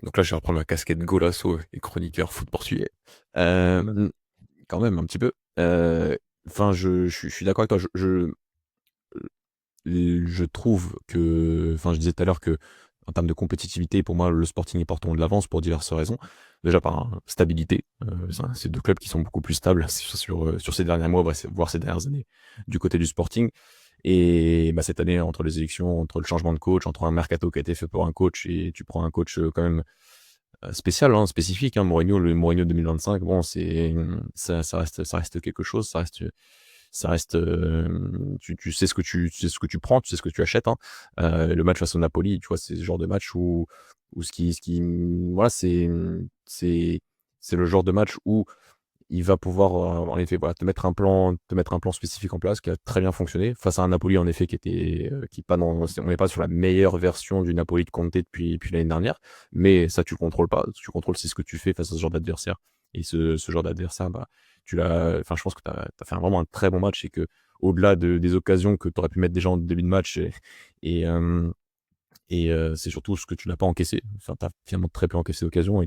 donc là, je vais reprendre ma casquette golasso et chroniqueur foot portugais. Quand même. Hem, quand même un petit peu. Enfin, je suis d'accord avec toi. Je trouve que, enfin, je disais tout à l'heure que en termes de compétitivité, pour moi, le Sporting est portant de l'avance pour diverses raisons. Déjà par stabilité, c'est 2 clubs qui sont beaucoup plus stables sur ces derniers mois, voire ces dernières années, du côté du Sporting. Et bah, cette année, entre les élections, entre le changement de coach, entre un mercato qui a été fait pour un coach et tu prends un coach quand même spécial, hein, spécifique. Hein, le Mourinho 2025, bon, ça reste quelque chose, ça reste, tu sais tu sais ce que tu prends, tu sais ce que tu achètes, hein. Le match face au Napoli, tu vois, c'est ce genre de match où voilà, c'est c'est le genre de match où il va pouvoir, en effet, voilà, te mettre un plan spécifique en place qui a très bien fonctionné face à un Napoli, en effet, qui pas dans on n'est pas sur la meilleure version du Napoli de Conte depuis l'année dernière, mais ça, tu le contrôles pas. Ce que tu contrôles, c'est ce que tu fais face à ce genre d'adversaire et ce genre d'adversaire, bah, je pense que tu as fait vraiment un très bon match et qu'au-delà des occasions que tu aurais pu mettre déjà en début de match et hem Et c'est surtout ce que tu n'as pas encaissé. Enfin, tu as finalement très peu encaissé d'occasion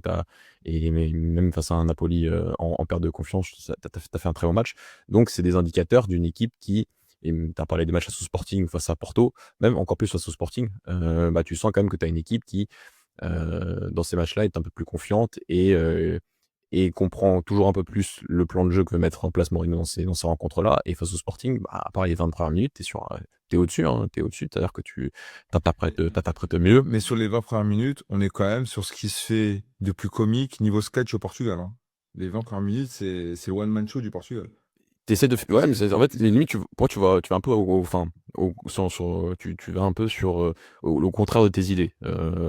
et même face à un Napoli en perte de confiance, tu as fait un très bon match. Donc, c'est des indicateurs d'une équipe qui, et tu as parlé des matchs face au Sporting, face à Porto, même encore plus face au Sporting, bah, tu sens quand même que tu as une équipe qui, dans ces matchs-là, est un peu plus confiante et comprend toujours un peu plus le plan de jeu que veut mettre en place Mourinho dans ces rencontres-là. Et face au Sporting, bah, à part les 20 premières minutes, t'es au-dessus, hein, t'es au-dessus, c'est-à-dire que tu t'interprètes mieux. Mais sur les 20 premières minutes, on est quand même sur ce qui se fait de plus comique niveau sketch au Portugal, hein. Les 20 premières minutes, c'est le one-man show du Portugal. T'essaies de ouais, mais en fait limite tu vas un peu enfin tu vas un peu sur au contraire de tes idées,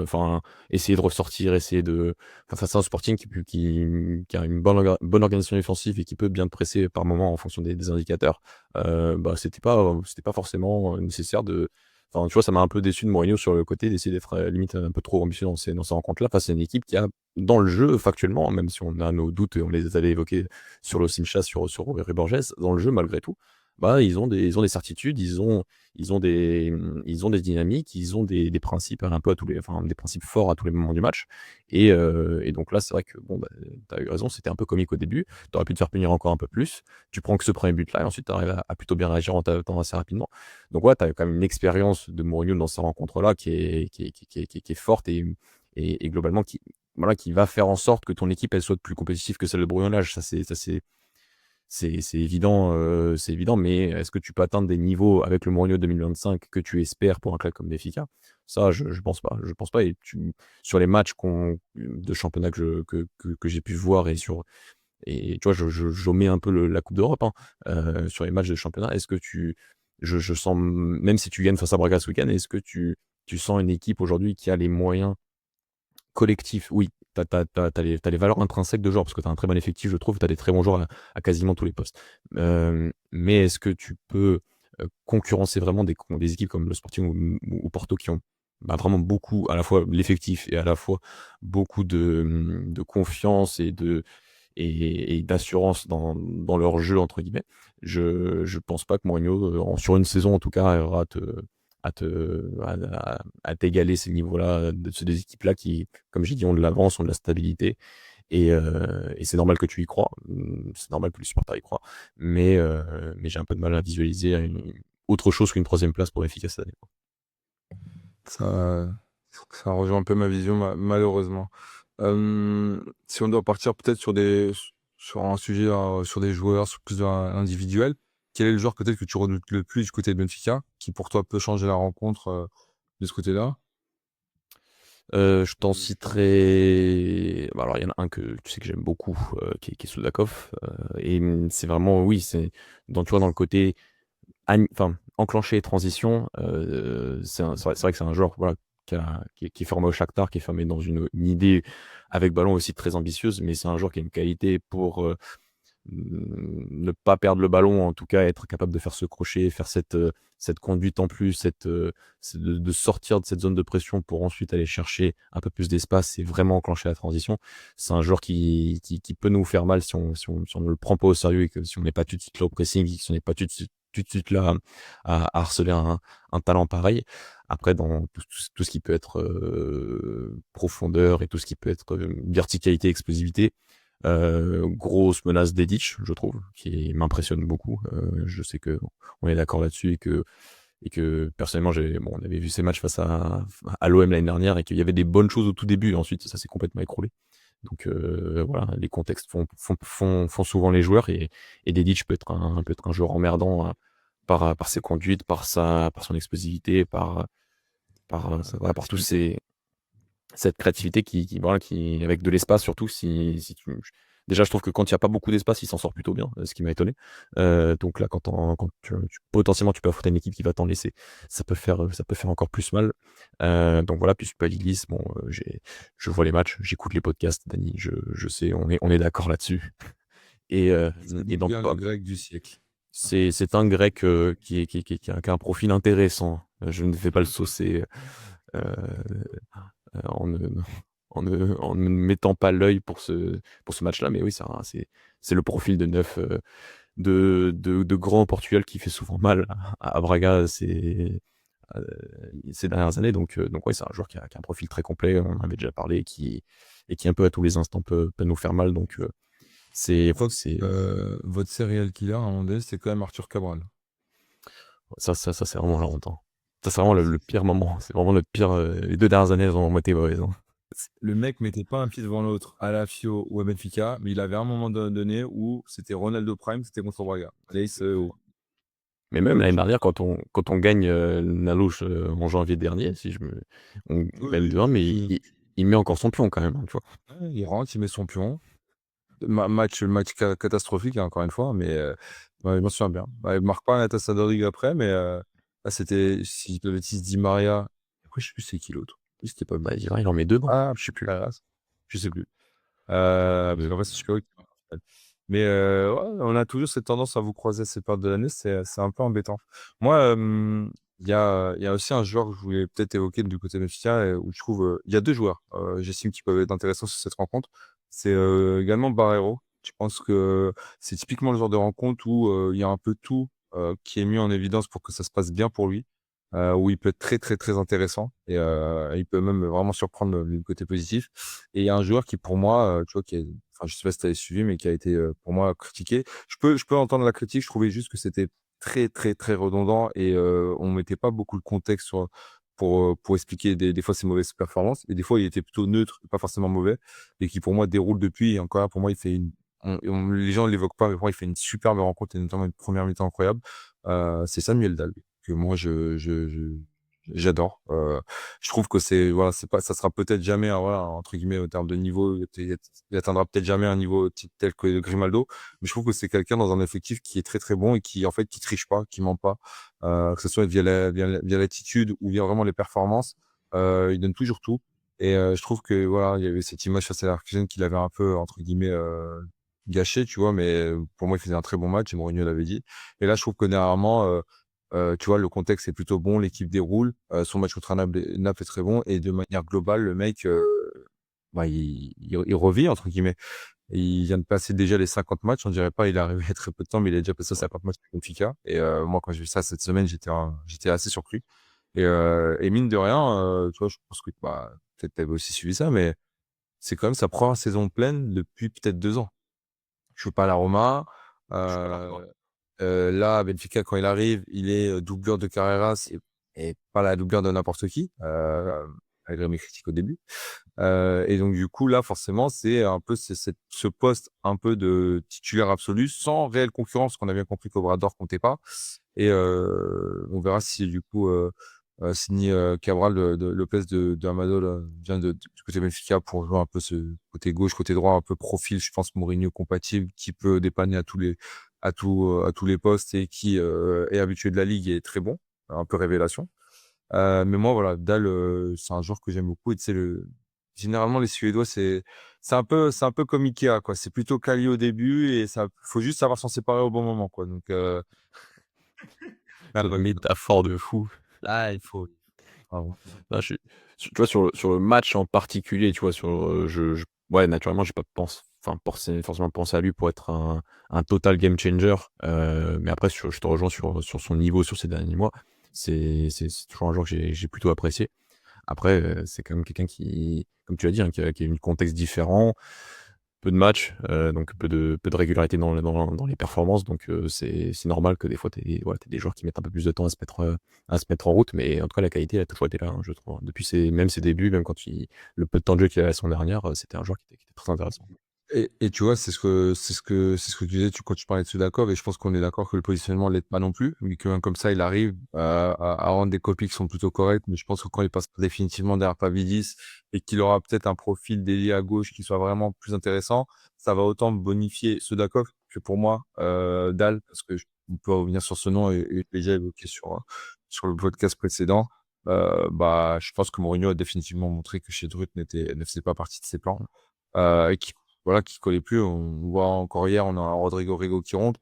enfin essayer de ressortir, essayer de enfin face à un Sporting qui a une bonne organisation défensive et qui peut bien te presser par moment en fonction des indicateurs. Bah c'était pas forcément nécessaire de enfin tu vois, ça m'a un peu déçu de Mourinho sur le côté d'essayer d'être limite un peu trop ambitieux dans ces rencontres là face à une équipe qui a dans le jeu factuellement, même si on a nos doutes et on les avait évoqués sur le Simcha, sur Rui Borges, dans le jeu, malgré tout, bah, ils ont des certitudes, ils ont des dynamiques, ils ont des principes un peu à tous les, enfin, des principes forts à tous les moments du match. Et donc là, c'est vrai que bon, bah, tu as eu raison, c'était un peu comique au début. Tu aurais pu te faire punir encore un peu plus. Tu prends que ce premier but-là, et ensuite tu arrives à plutôt bien réagir en temps assez rapidement. Donc ouais, tu as quand même une expérience de Mourinho dans ces rencontres-là qui est forte et globalement voilà, qui va faire en sorte que ton équipe elle soit plus compétitive que celle de Brunelage. C'est évident, mais est-ce que tu peux atteindre des niveaux avec le Mourinho 2025 que tu espères pour un club comme Benfica? Ça, je pense pas. Je pense pas. Et sur les matchs de championnat que j'ai pu voir et tu vois, j'omets un peu la Coupe d'Europe, hein, sur les matchs de championnat. Est-ce que je sens, même si tu gagnes face à Braga ce week-end, est-ce que tu sens une équipe aujourd'hui qui a les moyens collectif, oui, t'as les valeurs intrinsèques de joueurs, parce que tu as un très bon effectif, je trouve, tu as des très bons joueurs à quasiment tous les postes. Mais est-ce que tu peux concurrencer vraiment des équipes comme le Sporting ou Porto qui ont bah, vraiment beaucoup, à la fois l'effectif et à la fois beaucoup de confiance et d'assurance dans leur jeu, entre guillemets. Je pense pas que Mourinho, sur une saison en tout cas, arrivera à t'égaler ces niveaux-là, des équipes-là qui, comme j'ai dit, ont de l'avance, ont de la stabilité. Et c'est normal que tu y crois. C'est normal que les supporters y croient. Mais j'ai un peu de mal à visualiser autre chose qu'une troisième place pour Benfica cette année. Ça, ça rejoint un peu ma vision, malheureusement. Si on doit partir peut-être sur un sujet, sur des joueurs, sur plus individuel, quel est le joueur peut-être que tu redoutes le plus du côté de Benfica, qui pour toi peut changer la rencontre de ce côté-là? Je t'en citerai. Bah, alors, il y en a un que tu sais que j'aime beaucoup, qui est Soudakov. Et c'est vraiment, oui, tu vois, dans le côté enfin, enclencher transition, c'est vrai que c'est un joueur voilà, qui est formé au Shakhtar, qui est formé dans une idée avec ballon aussi très ambitieuse, mais c'est un joueur qui a une qualité pour ne pas perdre le ballon, en tout cas être capable de faire ce crochet, faire cette conduite en plus, de sortir de cette zone de pression pour ensuite aller chercher un peu plus d'espace et vraiment enclencher la transition. C'est un joueur qui peut nous faire mal si on ne le prend pas au sérieux et que si on n'est pas tout de suite là au pressing, si on n'est pas tout de suite là à harceler un talent pareil. Après, dans tout ce qui peut être profondeur et tout ce qui peut être verticalité, explosivité, grosse menace d'Edic, je trouve, qui m'impressionne beaucoup. Je sais que on est d'accord là-dessus et que personnellement, on avait vu ces matchs face à l'OM l'année dernière et qu'il y avait des bonnes choses au tout début. Et ensuite, ça s'est complètement écroulé. Donc voilà, les contextes font souvent les joueurs et Dedic peut être un joueur emmerdant par ses conduites, par son explosivité, voilà, par tous cette créativité voilà, avec de l'espace surtout. Déjà, je trouve que quand il n'y a pas beaucoup d'espace, il s'en sort plutôt bien, ce qui m'a étonné. Donc là, quand potentiellement tu peux affronter une équipe qui va t'en laisser, ça peut faire encore plus mal. Donc voilà, puis Super League, bon, je vois les matchs, j'écoute les podcasts, Dani, je sais, on est d'accord là-dessus. Et, euh, Ça et dit donc, bien le grec du siècle. c'est un grec qui a un profil intéressant. Je ne vais pas le saucer. euh, en ne mettant pas l'œil pour ce match-là. Mais oui, c'est le profil de neuf de grand Portugal qui fait souvent mal à Braga ces dernières années. Donc ouais, c'est un joueur qui a un profil très complet, on en avait déjà parlé, et qui un peu à tous les instants peut nous faire mal. Donc c'est Fois, c'est votre serial killer, à un moment donné, c'est quand même Arthur Cabral. ça c'est vraiment la honte, hein. Ça, c'est vraiment le pire moment. C'est vraiment le pire, les 2 dernières années, elles ont été mauvaises, hein. Le mec mettait pas un pied devant l'autre à la Fio ou à Benfica, mais il avait un moment donné où c'était Ronaldo Prime, c'était contre Braga. Allez, Mais même l'année dernière, quand on gagne, la Louche, en janvier dernier, si je me on oui, mène oui. 2-1, mais il met encore son pion quand même, hein, tu vois? Ouais, il rentre, il met son pion. Match catastrophique, hein, encore une fois, mais ouais, je m'en souviens bien. Bah, il marque pas un Taça Rodrigue après, mais là, c'était, si je dis pas de bêtises, Di Maria. Après, je sais plus c'est qui l'autre. Oui, c'était pas Bah, lui. il en met 2, non? Ah, Je sais plus. Carreras. Je sais plus. Parce qu'en fait, c'est Chicago qui marque en finale. Mais ouais, on a toujours cette tendance à vous croiser à cette période de l'année, c'est un peu embêtant. Moi, il y a aussi un joueur que je voulais peut-être évoquer du côté de Benfica, où je trouve, il y a 2 joueurs, j'estime qui peuvent être intéressants sur cette rencontre. C'est, également Barreiro. Je pense que c'est typiquement le genre de rencontre où, il y a un peu tout, qui est mis en évidence pour que ça se passe bien pour lui, où il peut être très, très, très intéressant et il peut même vraiment surprendre du côté positif. Et il y a un joueur qui pour moi, tu vois, enfin, je sais pas si tu avais suivi, mais qui a été, pour moi critiqué. Je peux entendre la critique, je trouvais juste que c'était très, très, très redondant et on mettait pas beaucoup le contexte pour expliquer des fois ses mauvaises performances et des fois il était plutôt neutre, pas forcément mauvais et qui pour moi déroule depuis et encore là, pour moi, il fait les gens ne l'évoquent pas, mais pour moi, il fait une superbe rencontre et notamment une première mi-temps incroyable. C'est Samuel Dahl que moi j'adore. Je trouve que c'est voilà, c'est pas ça sera peut-être jamais un voilà, entre guillemets, en termes de niveau, il atteindra peut-être jamais un niveau tel que Grimaldo, mais je trouve que c'est quelqu'un dans un effectif qui est très, très bon et qui, en fait, qui triche pas, qui ment pas, que ce soit via l'attitude ou via vraiment les performances, il donne toujours tout et je trouve que voilà, il y avait cette image face à Leverkusen qu'il avait un peu, entre guillemets, gâché, tu vois? Mais pour moi, il faisait un très bon match et Mourinho l'avait dit et là, je trouve que dernièrement, tu vois, le contexte est plutôt bon, l'équipe déroule, son match contre Naples est très bon et de manière globale, le mec, bah, il «revit» entre guillemets. Il vient de passer déjà les 50 matchs, on dirait pas, il est arrivé il y a très peu de temps, mais il a déjà passé Ouais. 50 matchs avec Benfica et moi, quand j'ai vu ça cette semaine, j'étais assez surpris et mine de rien, tu vois, je pense que, bah, peut-être tu avais aussi suivi ça, mais c'est quand même sa première saison pleine depuis peut-être 2 ans. Il joue pas à la Roma, Je suis pas d'accord. là, à Benfica, quand il arrive, il est, doublure de Carreras et pas la doublure de n'importe qui, malgré mes critiques au début. Et donc du coup, là, forcément, c'est un peu ce poste un peu de titulaire absolu, sans réelle concurrence, qu'on a bien compris qu'Obrador comptait pas et on verra si du coup, Seny, Cabral de Lopez de Amado là, vient du côté Benfica pour jouer un peu ce côté gauche, côté droit, un peu profil, je pense Mourinho compatible, qui peut dépanner à tous les postes et qui, est habitué de la ligue et est très bon, un peu révélation. Mais moi, voilà, Dahl, c'est un joueur que j'aime beaucoup et tu sais, généralement, les Suédois, c'est un peu comme Ikea, quoi. C'est plutôt quali au début et ça faut juste savoir s'en séparer au bon moment, quoi. Donc, La métaphore de fou. là, il faut bravo. Non, tu vois, sur le match en particulier, tu vois, ouais, naturellement, j'ai pas forcément pensé à lui pour être un total game changer, mais après je te rejoins sur son niveau sur ces derniers mois. C'est toujours un joueur que j'ai plutôt apprécié. Après, c'est quand même quelqu'un qui, comme tu l'as dit, hein, qui a un contexte différent, peu de matchs, donc peu de régularité dans les performances, donc c'est normal que des fois tu des joueurs qui mettent un peu plus de temps à se mettre en route, mais en tout cas la qualité elle a toujours été là, hein, je trouve, hein. Depuis ses débuts, même quand le peu de temps de jeu qu'il avait la saison dernière, c'était un joueur qui était très intéressant. Et tu vois, c'est ce que tu disais quand tu parlais de Sudakov et je pense qu'on est d'accord que le positionnement l'est pas non plus, mais qu'un comme ça, il arrive à rendre des copies qui sont plutôt correctes. Mais je pense que quand il passe définitivement derrière Pavlidis et qu'il aura peut-être un profil d'ailier à gauche qui soit vraiment plus intéressant, ça va autant bonifier Sudakov que pour moi, Dahl, parce que on peut revenir sur ce nom et déjà évoqué sur le podcast précédent. Bah, je pense que Mourinho a définitivement montré que chez Drut ne faisait pas partie de ses plans. Et voilà, qui collait plus. On voit encore hier, on a un Rodrigo Rego qui rentre.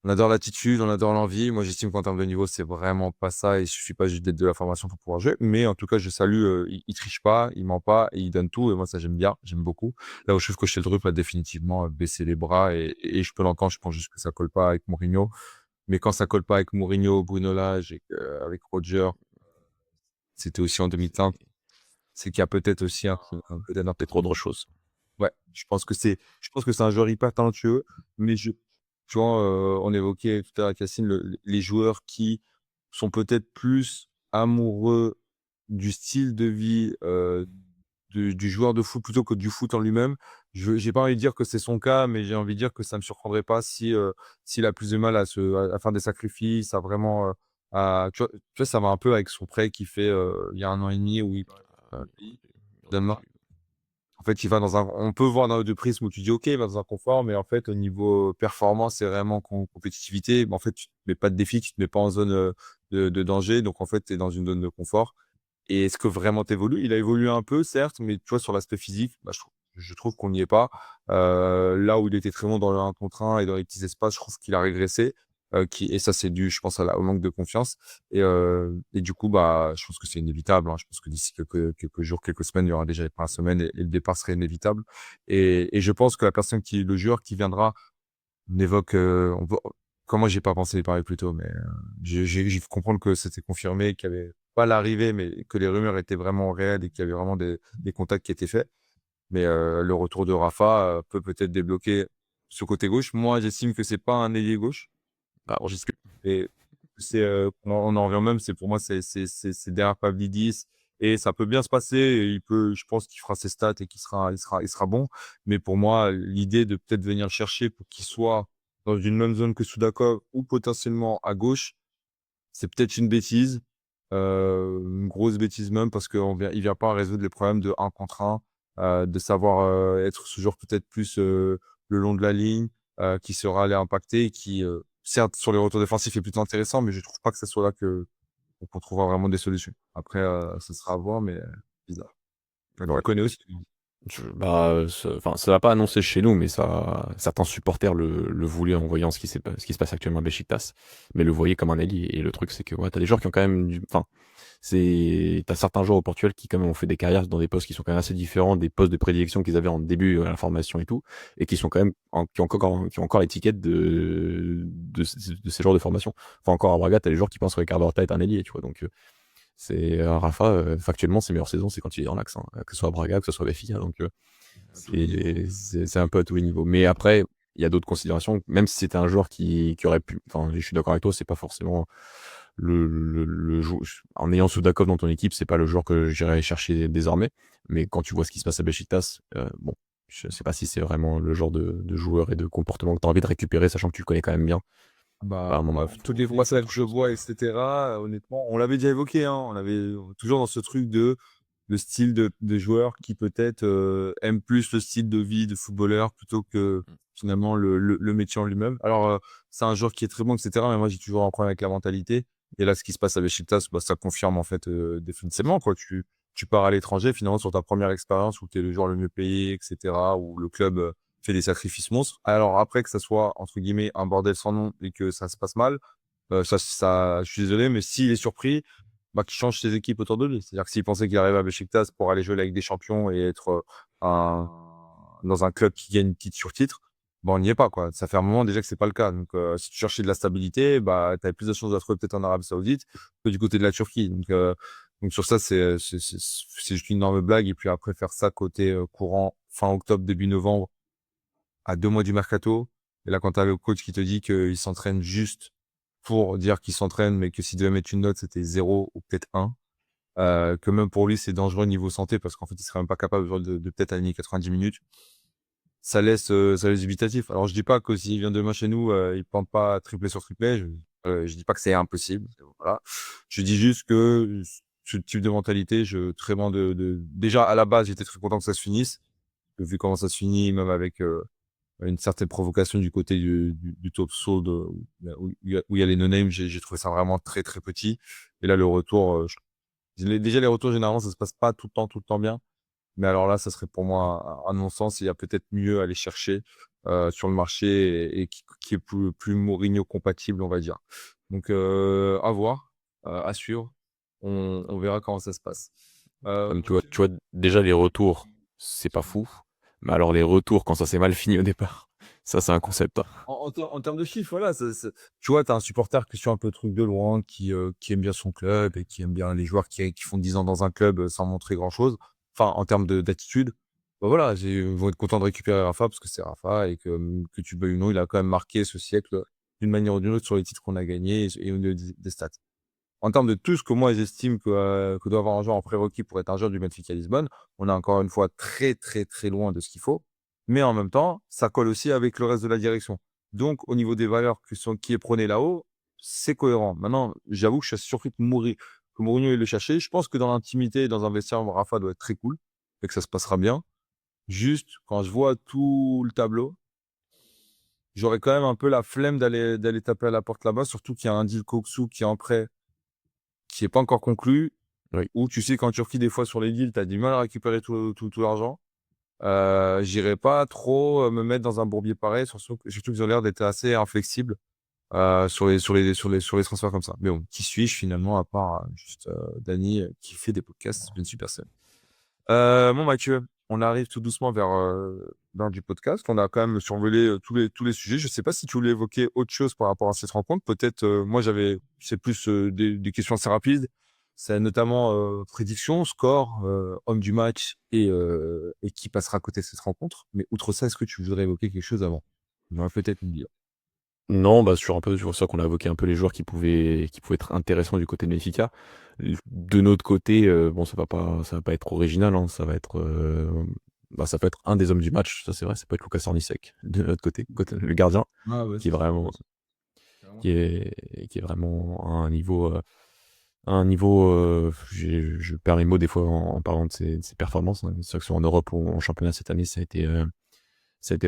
On adore l'attitude, on adore l'envie. Moi, j'estime qu'en termes de niveau, c'est vraiment pas ça. Il suffit pas juste d'être de la formation pour pouvoir jouer. Mais en tout cas, je salue, il triche pas, il ment pas et il donne tout. Et moi, ça, j'aime bien, j'aime beaucoup. Là où je trouve que Drup a définitivement baissé les bras et je peux l'entendre. Je pense juste que ça colle pas avec Mourinho. Mais quand ça colle pas avec Mourinho, Bruno Lage et avec Roger, c'était aussi en C'est demi-teinte, c'est qu'il y a peut-être aussi peut-être un peut-être autre chose. ouais, je pense que c'est un joueur hyper talentueux, mais tu vois, on évoquait tout à l'heure avec Yacine les joueurs qui sont peut-être plus amoureux du style de vie, du joueur de foot plutôt que du foot en lui-même. J'ai pas envie de dire que c'est son cas, mais j'ai envie de dire que ça me surprendrait pas si, s'il a plus de mal à faire des sacrifices, à vraiment, tu vois, ça va un peu avec son prêt qu'il fait, il y a 1 an et demi où il Heu, donne en fait, il va dans un on peut voir dans le prisme où tu dis: «OK, il va dans un confort», mais en fait, au niveau performance et vraiment compétitivité, bah, en fait, tu te mets pas de défi, tu te mets pas en zone, de danger, donc en fait, tu es dans une zone de confort et est-ce que vraiment tu évolues? Il a évolué un peu certes, mais tu vois, sur l'aspect physique, bah, je trouve qu'on n'y est pas. Là où il était très bon dans le 1 contre 1 et dans les petits espaces, je trouve qu'il a régressé, et ça, c'est dû, je pense, au manque de confiance et du coup, bah, je pense que c'est inévitable, hein. Je pense que d'ici quelques jours, quelques semaines, il y aura déjà les premières semaines et le départ serait inévitable et je pense que la personne le joueur qui viendra n'évoque, on va comment j'ai pas pensé y parler plus tôt, mais j'ai cru comprendre que c'était confirmé, qu'il y avait pas l'arrivée, mais que les rumeurs étaient vraiment réelles et qu'il y avait vraiment des contacts qui étaient faits. Mais le retour de Rafa, peut peut-être débloquer ce côté gauche. Moi, j'estime que c'est pas un ailier gauche. bah, Puisque et c'est, on en revient même, c'est pour moi, c'est derrière Pavlidis et ça peut bien se passer et je pense qu'il fera ses stats et il sera bon. Mais pour moi, l'idée de peut-être venir le chercher pour qu'il soit dans une même zone que Soudakov ou potentiellement à gauche, c'est peut-être une bêtise, une grosse bêtise même parce il vient pas résoudre les problèmes de 1 contre 1, de savoir, être ce joueur peut-être plus, le long de la ligne, qui sera allé impacter et qui, certes sur les retours défensifs est plutôt intéressant, mais je trouve pas que ça soit là qu'on trouvera vraiment des solutions. Après, ce sera à voir, mais bizarre. Toi, tu le ouais. connais aussi? Bah, enfin, ça va pas annoncer chez nous, mais ça certains supporters le voulaient en voyant ce qui se passe actuellement à Beşiktaş, mais le voyaient comme un allié et le truc, c'est que, ouais, tu des joueurs qui ont quand même enfin, t'as certains joueurs au Portugal qui, quand même, ont fait des carrières dans des postes qui sont quand même assez différents des postes de prédilection qu'ils avaient en début, à la formation et tout et qui sont quand même qui ont encore l'étiquette de ces genres de formation. Enfin, encore à Braga, t'as des joueurs qui pensent que Ricardo Horta est un ailier, tu vois? Donc Rafa, factuellement, ses meilleures saisons, c'est quand il est dans l'axe, hein, que ce soit à Braga, que ce soit à Benfica, donc c'est un peu à tous les niveaux. Mais après, il y a d'autres considérations. Même si c'était un joueur qui aurait pu, enfin, je suis d'accord avec toi, c'est pas forcément le jou en ayant Soudakov dans ton équipe, c'est pas le joueur que j'irais chercher désormais. Mais quand tu vois ce qui se passe à Beşiktaş, bon, je sais pas si c'est vraiment le genre de joueur et de comportement que tu as envie de récupérer, sachant que tu le connais quand même bien. À un moment, Toutes les faut faire passages que autre je chose. vois et cetera, honnêtement, on l'avait déjà évoqué, hein, on avait toujours dans ce truc de le style de joueur qui peut-être, aime plus le style de vie de footballeur plutôt que Mmh. finalement le métier en lui-même. Alors, c'est un joueur qui est très bon et cetera, mais moi j'ai toujours un problème avec la mentalité et là, ce qui se passe à Beşiktaş, bah, ça confirme en fait, définitivement quoi. Tu pars à l'étranger finalement sur ta première expérience où tu es le joueur le mieux payé et cetera, où le club, fait des sacrifices monstres. Alors après que ça soit entre guillemets «un bordel sans nom» et que ça se passe mal, je suis désolé, mais s'il est surpris, bah, qu'il change ses équipes autour de lui. C'est-à-dire que s'il pensait qu'il arrivait à Beşiktaş pour aller jouer la Ligue des Champions et être, un dans un club qui gagne titre sur titre, bah, on n'y est pas, quoi. Ça fait un moment déjà que c'est pas le cas. Donc, si tu cherchais de la stabilité, bah, tu avais plus de chances de la trouver peut-être en Arabie Saoudite que du côté de la Turquie. Donc sur ça, c'est juste une énorme blague et puis après faire ça côté, courant fin octobre, début novembre, à 2 mois du mercato et là, quand tu as le coach qui te dit qu'il s'entraîne juste pour dire qu'il s'entraîne, mais que s'il devait mettre une note, c'était 0 ou peut-être 1, que même pour lui, c'est dangereux niveau santé parce qu'en fait, il serait même pas capable de peut-être aligner 90 minutes. Ça laisse dubitatif. Alors je dis pas que s'il vient demain chez nous, il plante pas triplé sur triplé, je dis pas que c'est impossible, voilà. Je dis juste que ce type de mentalité, je très loin déjà à la base, j'étais très content que ça se finisse. Vu comment ça se finit, même avec, une certaine provocation du côté du top soul où il y a les no name, j'ai trouvé ça vraiment très, très petit et là, le retour, déjà les retours généralement ça se passe pas tout le temps bien, mais alors là, ça serait pour moi un non-sens. Il y a peut-être mieux à aller chercher, sur le marché et qui est plus Mourinho compatible, on va dire. Donc à voir, à suivre. On verra comment ça se passe. Comme tu vois, déjà les retours, c'est pas fou, mais alors les retours quand ça s'est mal fini au départ, Ça, c'est un concept, hein. En termes de chiffres, voilà, tu vois, tu as un supporter qui suit un peu le truc de loin, qui aime bien son club et qui aime bien les joueurs qui font 10 ans dans un club sans montrer grand-chose. Enfin, en termes d'attitude, bah voilà, ils vont être contents de récupérer Rafa parce que c'est Rafa et que tu le veuilles ou non, il a quand même marqué ce siècle d'une manière ou d'une autre sur les titres qu'on a gagnés et au niveau des stats. En termes de tout ce que moi j'estime que doit avoir un joueur en prérequis pour être un joueur du Benfica Lisbonne, on est encore une fois très, très, très loin de ce qu'il faut. Mais en même temps, ça colle aussi avec le reste de la direction. Donc, au niveau des valeurs qui est prôné là-haut, c'est cohérent. Maintenant, j'avoue que je suis surpris que Mourinho ait le cherché. Je pense que dans l'intimité, dans un vestiaire, Rafa doit être très cool et que ça se passera bien. Juste, quand je vois tout le tableau, j'aurais quand même un peu la flemme d'aller taper à la porte là-bas, surtout qu'il y a un deal Koksu qui est en prêt, qui n'est pas encore conclu. Oui. Ou tu sais qu'en Turquie, des fois, sur les deals, tu as du mal à récupérer tout l'argent. J'irai pas trop me mettre dans un bourbier pareil, surtout qu'ils ont l'air d'être assez inflexibles sur les transferts comme ça. Mais bon, qui suis-je finalement, à part juste Dany qui fait des podcasts, je ne suis personne. Bon, Mathieu, on arrive tout doucement vers du podcast. On a quand même survolé tous les sujets. Je ne sais pas si tu voulais évoquer autre chose par rapport à cette rencontre. Peut-être, moi, c'est plus des questions assez rapides. C'est notamment prédiction, score, homme du match et qui passera à côté de cette rencontre. Mais outre ça, est-ce que tu voudrais évoquer quelque chose avant? On va peut-être me dire. Non, bah, sur ça qu'on a évoqué un peu les joueurs qui pouvaient être intéressants du côté de Benfica. De notre côté, bon, ça va pas être original, hein, ça peut être un des hommes du match, ça c'est vrai, ça peut être Lucas Ornisek de notre côté, le gardien, Ah ouais, qui est c'est sûr. vraiment, Clairement. qui est vraiment à un niveau, je perds mes mots des fois en parlant de ses performances, hein. C'est vrai que soit en Europe ou en championnat cette année, ça a été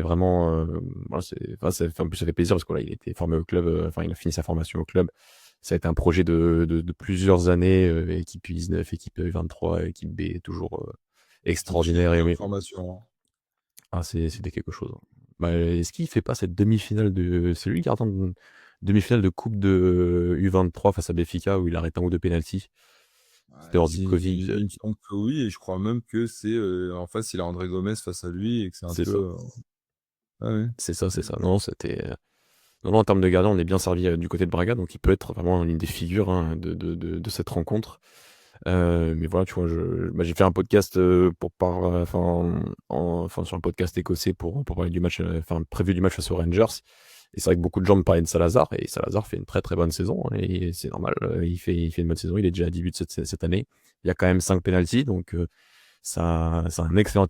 vraiment, voilà, en plus ça fait plaisir parce que voilà, il a été formé au club, enfin il a fini sa formation au club. Ça a été un projet de plusieurs années, équipe U19, équipe U23, équipe B, toujours C'est une super extraordinaire. Et oui, formation, hein. c'était quelque chose, hein. Bah, est-ce qu'il fait pas cette demi-finale c'est lui le gardien de demi-finale de coupe de U23 face à Benfica où il arrête un ou deux pénaltys? C'était Ouais, hors du Covid, il me semble que oui, et je crois même que en face, il a André Gomes face à lui et que c'est un c'est peu. ça. Ah ouais. C'est ça, c'est ça. Non, non, en termes de gardien, on est bien servi du côté de Braga, donc il peut être vraiment une des figures, hein, de cette rencontre. Mais voilà, tu vois, j'ai fait un podcast enfin, sur un podcast écossais pour parler du match, enfin, prévu du match face aux Rangers. Et c'est vrai que beaucoup de gens me parlaient de Salazar, et Salazar fait une très très bonne saison, hein, et c'est normal, il fait une bonne saison, il est déjà à 10 buts cette année. Il y a quand même 5 pénaltys, donc c'est un excellent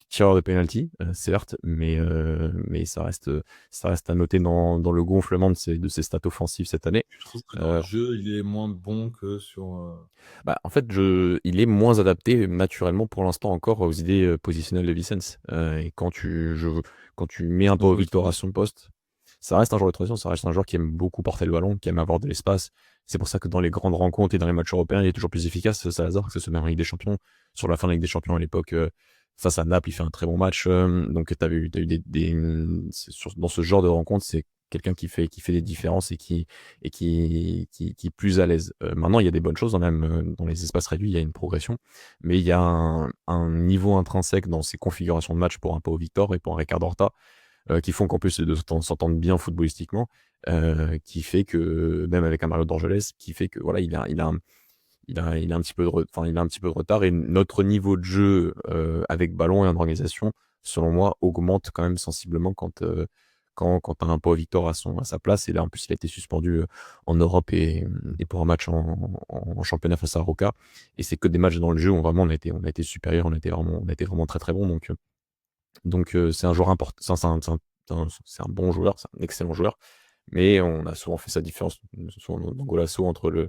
tireur de penalty, certes, mais ça reste à noter dans le gonflement de ses stats offensives cette année. Je trouve que dans le Euh, jeu, il est moins bon que sur. Bah, en fait, il est moins adapté naturellement pour l'instant encore aux idées positionnelles de Vicens. Et quand tu mets un peu Dans au votre Victor à transition. son poste, ça reste un joueur de transition, ça reste un joueur qui aime beaucoup porter le ballon, qui aime avoir de l'espace. C'est pour ça que dans les grandes rencontres et dans les matchs européens, il est toujours plus efficace, Salazar, que ce soit même en Ligue des Champions. Sur la fin de la Ligue des Champions à l'époque, face à Naples, il fait un très bon match. Donc, t'as eu dans ce genre de rencontre, c'est quelqu'un qui fait des différences et qui est plus à l'aise. Maintenant, il y a des bonnes choses, même dans les espaces réduits, il y a une progression, mais il y a un niveau intrinsèque dans ces configurations de match pour un Pau Victor et pour un Ricardo Horta, qui font qu'en plus de s'entendre bien footballistiquement, qui fait que, même avec un Mario Dorgeles, qui fait que voilà, il a un petit peu enfin, il a un petit peu de retard, et notre niveau de jeu avec ballon et en organisation, selon moi, augmente quand même sensiblement quand t'as un Pau Victor à sa place. Et là, en plus, il a été suspendu en Europe et pour un match en championnat face à Roca. Et c'est que des matchs dans le jeu où vraiment on a été supérieur, on a été vraiment très très bon. Donc, c'est un joueur important, c'est un bon joueur, c'est un excellent joueur. Mais on a souvent fait sa différence, souvent dans Golasso, entre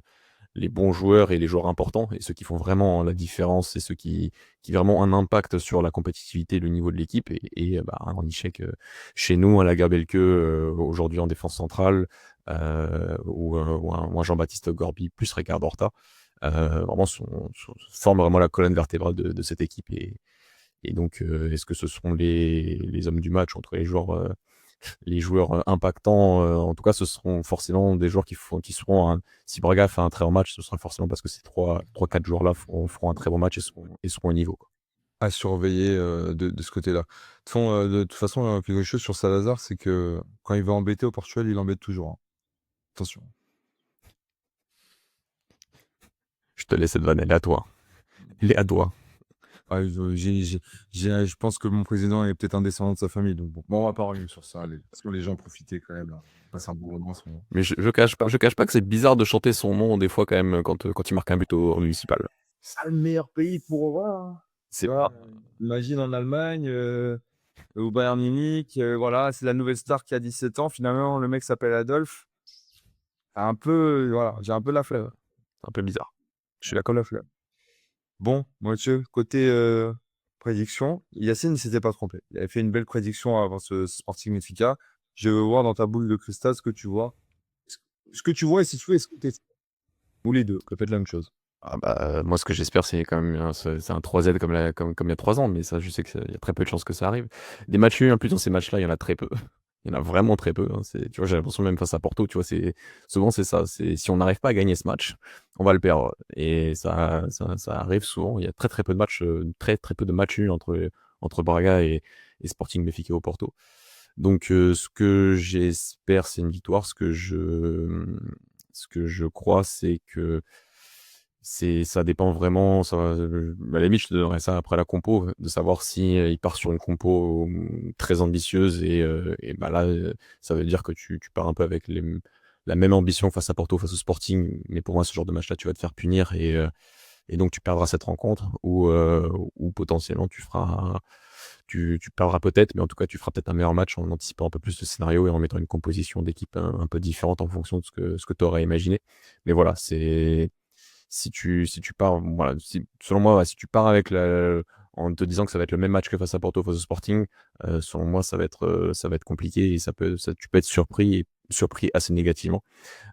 les bons joueurs et les joueurs importants, et ceux qui font vraiment la différence, et ceux qui vraiment ont un impact sur la compétitivité et le niveau de l'équipe. Et un Hornичek chez nous, un Lagerbelke aujourd'hui en défense centrale, ou un Jean-Baptiste Gorbi plus Ricardo Horta, vraiment forment vraiment la colonne vertébrale de cette équipe. Et donc, est-ce que ce sont les hommes du match entre les joueurs impactants? En tout cas, ce seront forcément des joueurs qui seront si Braga fait un très bon match, ce sera forcément parce que ces trois quatre joueurs-là feront un très bon match et seront au niveau, quoi. à surveiller de ce côté-là. De toute façon, quelque chose sur Salazar, c'est que quand il va embêter au Portugal, il embête toujours, hein. Attention. Je te laisse cette vanne, elle est à toi. Elle est à toi. Ouais, je pense que mon président est peut-être un descendant de sa famille, donc bon, on va pas revenir sur ça, parce que les gens profitaient quand même, là. On passe un bon moment en ce moment. Mais je cache pas que c'est bizarre de chanter son nom des fois quand même quand il marque un but au municipal. C'est ça le meilleur pays pour voir, hein. C'est Tu vois, pas. imagine en Allemagne, au Bayern Munich, voilà, c'est la nouvelle star qui a 17 ans. Finalement, le mec s'appelle Adolphe. Un peu, voilà, j'ai un peu la flemme. Un peu bizarre. Je suis là comme la flemme. Bon, Mathieu, côté prédiction, Yacine ne s'était pas trompé. Il avait fait une belle prédiction avant ce Sporting Benfica. Je veux voir dans ta boule de cristal ce que tu vois. Ce que tu vois et si tu veux, est-ce que t'es... Ou les deux, que faites la même chose. Ah bah, moi, ce que j'espère, c'est quand même c'est un 3Z comme il y a 3 ans, mais ça, je sais qu'il y a très peu de chances que ça arrive. Des matchs nuls, en plus, dans ces matchs-là, il y en a très peu. Il y en a vraiment très peu, hein. Tu vois, j'ai l'impression même face à Porto, tu vois, souvent c'est ça. Si on n'arrive pas à gagner ce match, on va le perdre. Et ça arrive souvent. Il y a très très peu de matchs, très très peu de matchs nuls entre Braga et Sporting Benfica au Porto. Donc, ce que j'espère, c'est une victoire. Ce que je crois, c'est que ça dépend vraiment. À la limite, je te donnerais ça après la compo, de savoir si il part sur une compo très ambitieuse et bah là, ça veut dire que tu pars un peu avec la même ambition face à Porto, face au Sporting. Mais pour moi, ce genre de match-là, tu vas te faire punir et donc tu perdras cette rencontre ou potentiellement tu perdras peut-être, mais en tout cas, tu feras peut-être un meilleur match en anticipant un peu plus le scénario et en mettant une composition d'équipe un peu différente en fonction de ce que tu aurais imaginé. Mais voilà, si tu pars, voilà, selon moi, ouais, si tu pars en te disant que ça va être le même match que face à Porto, face au Sporting, selon moi, ça va être compliqué et tu peux être surpris assez négativement.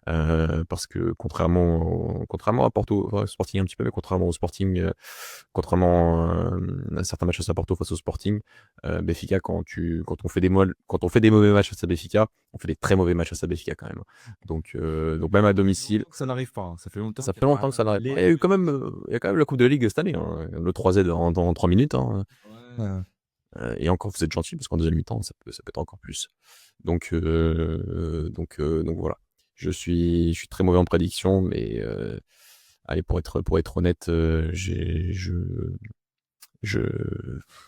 Parce que contrairement à Porto, enfin, Sporting un petit peu, mais contrairement au Sporting, contrairement à certains matchs face à Porto face au Sporting, Benfica, quand on fait des mauvais matchs face à Benfica, on fait des très mauvais matchs face à Benfica quand même. Donc même à domicile, Ça n'arrive pas, hein. Ça fait longtemps ça qu'il fait n'y a pas longtemps que ça n'arrive pas. Il y les... a eu quand même, il y a quand même la Coupe de Ligue cette année, hein. Le 3Z dans 3 minutes, hein. Ouais. Et encore, vous êtes gentil parce qu'en deuxième mi-temps, ça peut être encore plus. Donc voilà. Je suis très mauvais en prédiction, mais allez, pour être honnête, je,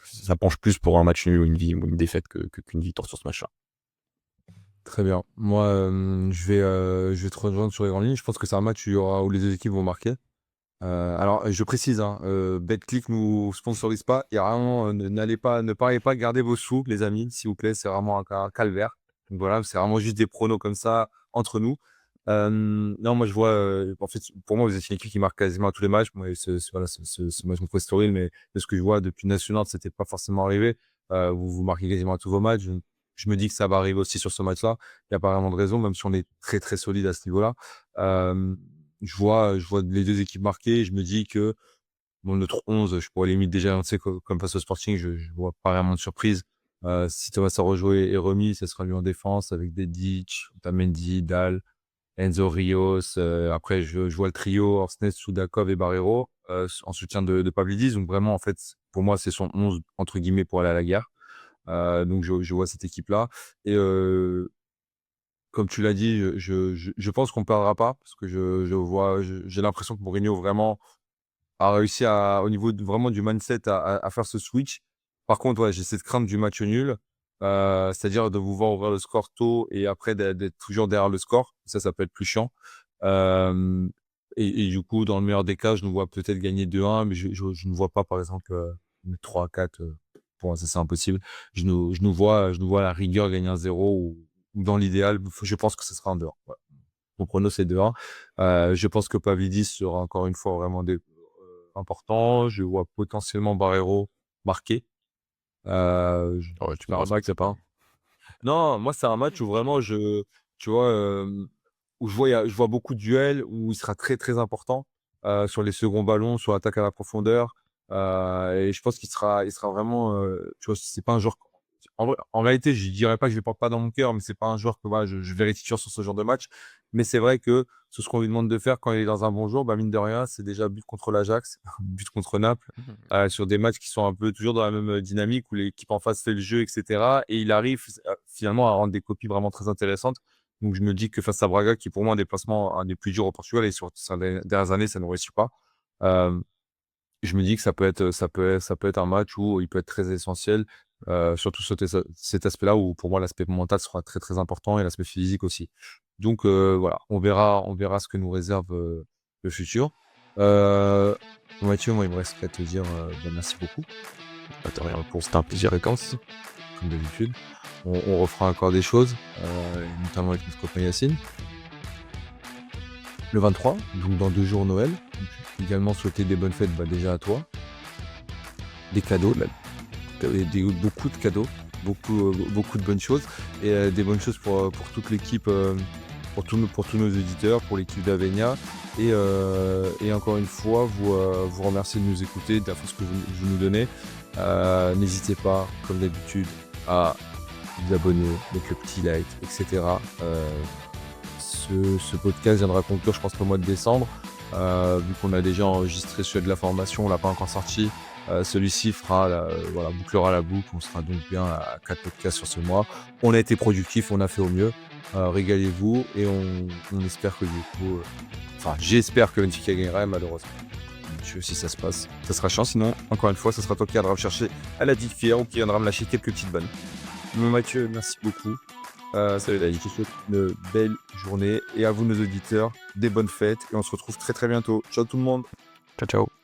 ça penche plus pour un match nul ou une défaite qu'une victoire sur ce match-là. Très bien. Moi, je vais te rejoindre sur les grandes lignes. Je pense que c'est un match où les deux équipes vont marquer. Alors, je précise, hein, BetClick nous sponsorise pas. Il y a vraiment, ne parlez pas, gardez vos sous, les amis, s'il vous plaît. C'est vraiment un calvaire. Donc voilà, c'est vraiment juste des pronos comme ça entre nous. Non, moi je vois, en fait, pour moi, vous êtes une équipe qui marque quasiment à tous les matchs. Moi, voilà, ce match contre Estoril, mais de ce que je vois depuis National, c'était pas forcément arrivé. Vous marquez quasiment à tous vos matchs. Je me dis que ça va arriver aussi sur ce match-là. Il n'y a pas vraiment de raison, même si on est très très solide à ce niveau-là. Euh, je vois les deux équipes marquer. Je me dis que bon, notre 11, je pourrais limite déjà lancer comme face au Sporting. Je vois pas vraiment de surprise. Si Thomas Araujo est remis, ça sera lui en défense avec Dedic, Otamendi, Dal, Enzo Rios. Après, je vois le trio Orsnes, Soudakov et Barreiro en soutien de Pavlidis. Donc vraiment, en fait, pour moi, c'est son 11 entre guillemets pour aller à la guerre. Donc je vois cette équipe-là. Et comme tu l'as dit, je pense qu'on perdra pas parce que j'ai l'impression que Mourinho vraiment a réussi au niveau vraiment du mindset à faire ce switch. Par contre, ouais, j'ai cette crainte du match nul, c'est-à-dire de vous voir ouvrir le score tôt et après d'être toujours derrière le score. Ça peut être plus chiant. Euh, et du coup, dans le meilleur des cas, je nous vois peut-être gagner 2-1, mais je ne vois pas, par exemple, 3-4. Pour moi, ça, c'est impossible. Je nous vois à la rigueur gagner 1-0 ou dans l'idéal, je pense que ce sera un 2-1. Ouais. Mon prono, c'est 2-1. Je pense que Pavlidis sera encore une fois vraiment important. Je vois potentiellement Barreiro marquer. Ouais, tu C'est un m'auras match. c'est pas, hein. Non, moi, c'est un match où vraiment, tu vois, où je vois beaucoup de duels, où il sera très, très important sur les seconds ballons, sur l'attaque à la profondeur. Et je pense qu'il sera vraiment, tu vois, c'est pas un joueur. en réalité, je dirais pas que je les porte pas dans mon cœur, mais c'est pas un joueur que voilà, je verrai titulaire sur ce genre de match. Mais c'est vrai que ce qu'on lui demande de faire quand il est dans un bon jour, bah, mine de rien, c'est déjà but contre l'Ajax, but contre Naples, Mmh. sur des matchs qui sont un peu toujours dans la même, dynamique où l'équipe en face fait le jeu et cetera et il arrive finalement à rendre des copies vraiment très intéressantes. Donc je me dis que face à Braga, qui est pour moi un déplacement un des plus durs au Portugal et sur ces dernières années, ça ne réussit pas. Hem Je me dis que ça peut être un match où il peut être très essentiel, surtout cet aspect-là où pour moi l'aspect mental sera très, très important et l'aspect physique aussi. Donc voilà, on verra ce que nous réserve, le futur. Heu, Mathieu, moi il me reste qu'à te dire, bah, merci beaucoup, Bah, de rien, pour c'était un plaisir et aussi. comme d'habitude. On refera encore des choses, notamment avec notre copain Yacine. Le 23, donc dans 2 jours Noël. Également souhaiter des bonnes fêtes, bah, déjà à toi. Des cadeaux, beaucoup de cadeaux, beaucoup de bonnes choses et des bonnes choses pour toute l'équipe, pour tous nos éditeurs, pour l'équipe d'Avenia et encore une fois, vous remercier de nous écouter, de la force que vous nous donnez. N'hésitez pas, comme d'habitude, à vous abonner, mettre le petit like et cetera. Ce podcast viendra conclure, je pense, le mois de décembre. Vu qu'on a déjà enregistré celui de la formation, on l'a pas encore sorti. Celui-ci voilà, bouclera la boucle. On sera donc bien à 4 podcasts sur ce mois. On a été productif, on a fait au mieux. Régalez-vous et on espère que du coup, enfin, j'espère que Benfica gagnera, malheureusement. Si ça se passe, ça sera chiant. Sinon, encore une fois, ça sera toi qui viendra me chercher à la diffère ou qui viendra me lâcher quelques petites bonnes. Mon Mathieu, merci beaucoup. Salut David, je te souhaite une belle journée et à vous nos auditeurs, des bonnes fêtes et on se retrouve très très bientôt. Ciao tout le monde. Ciao, ciao.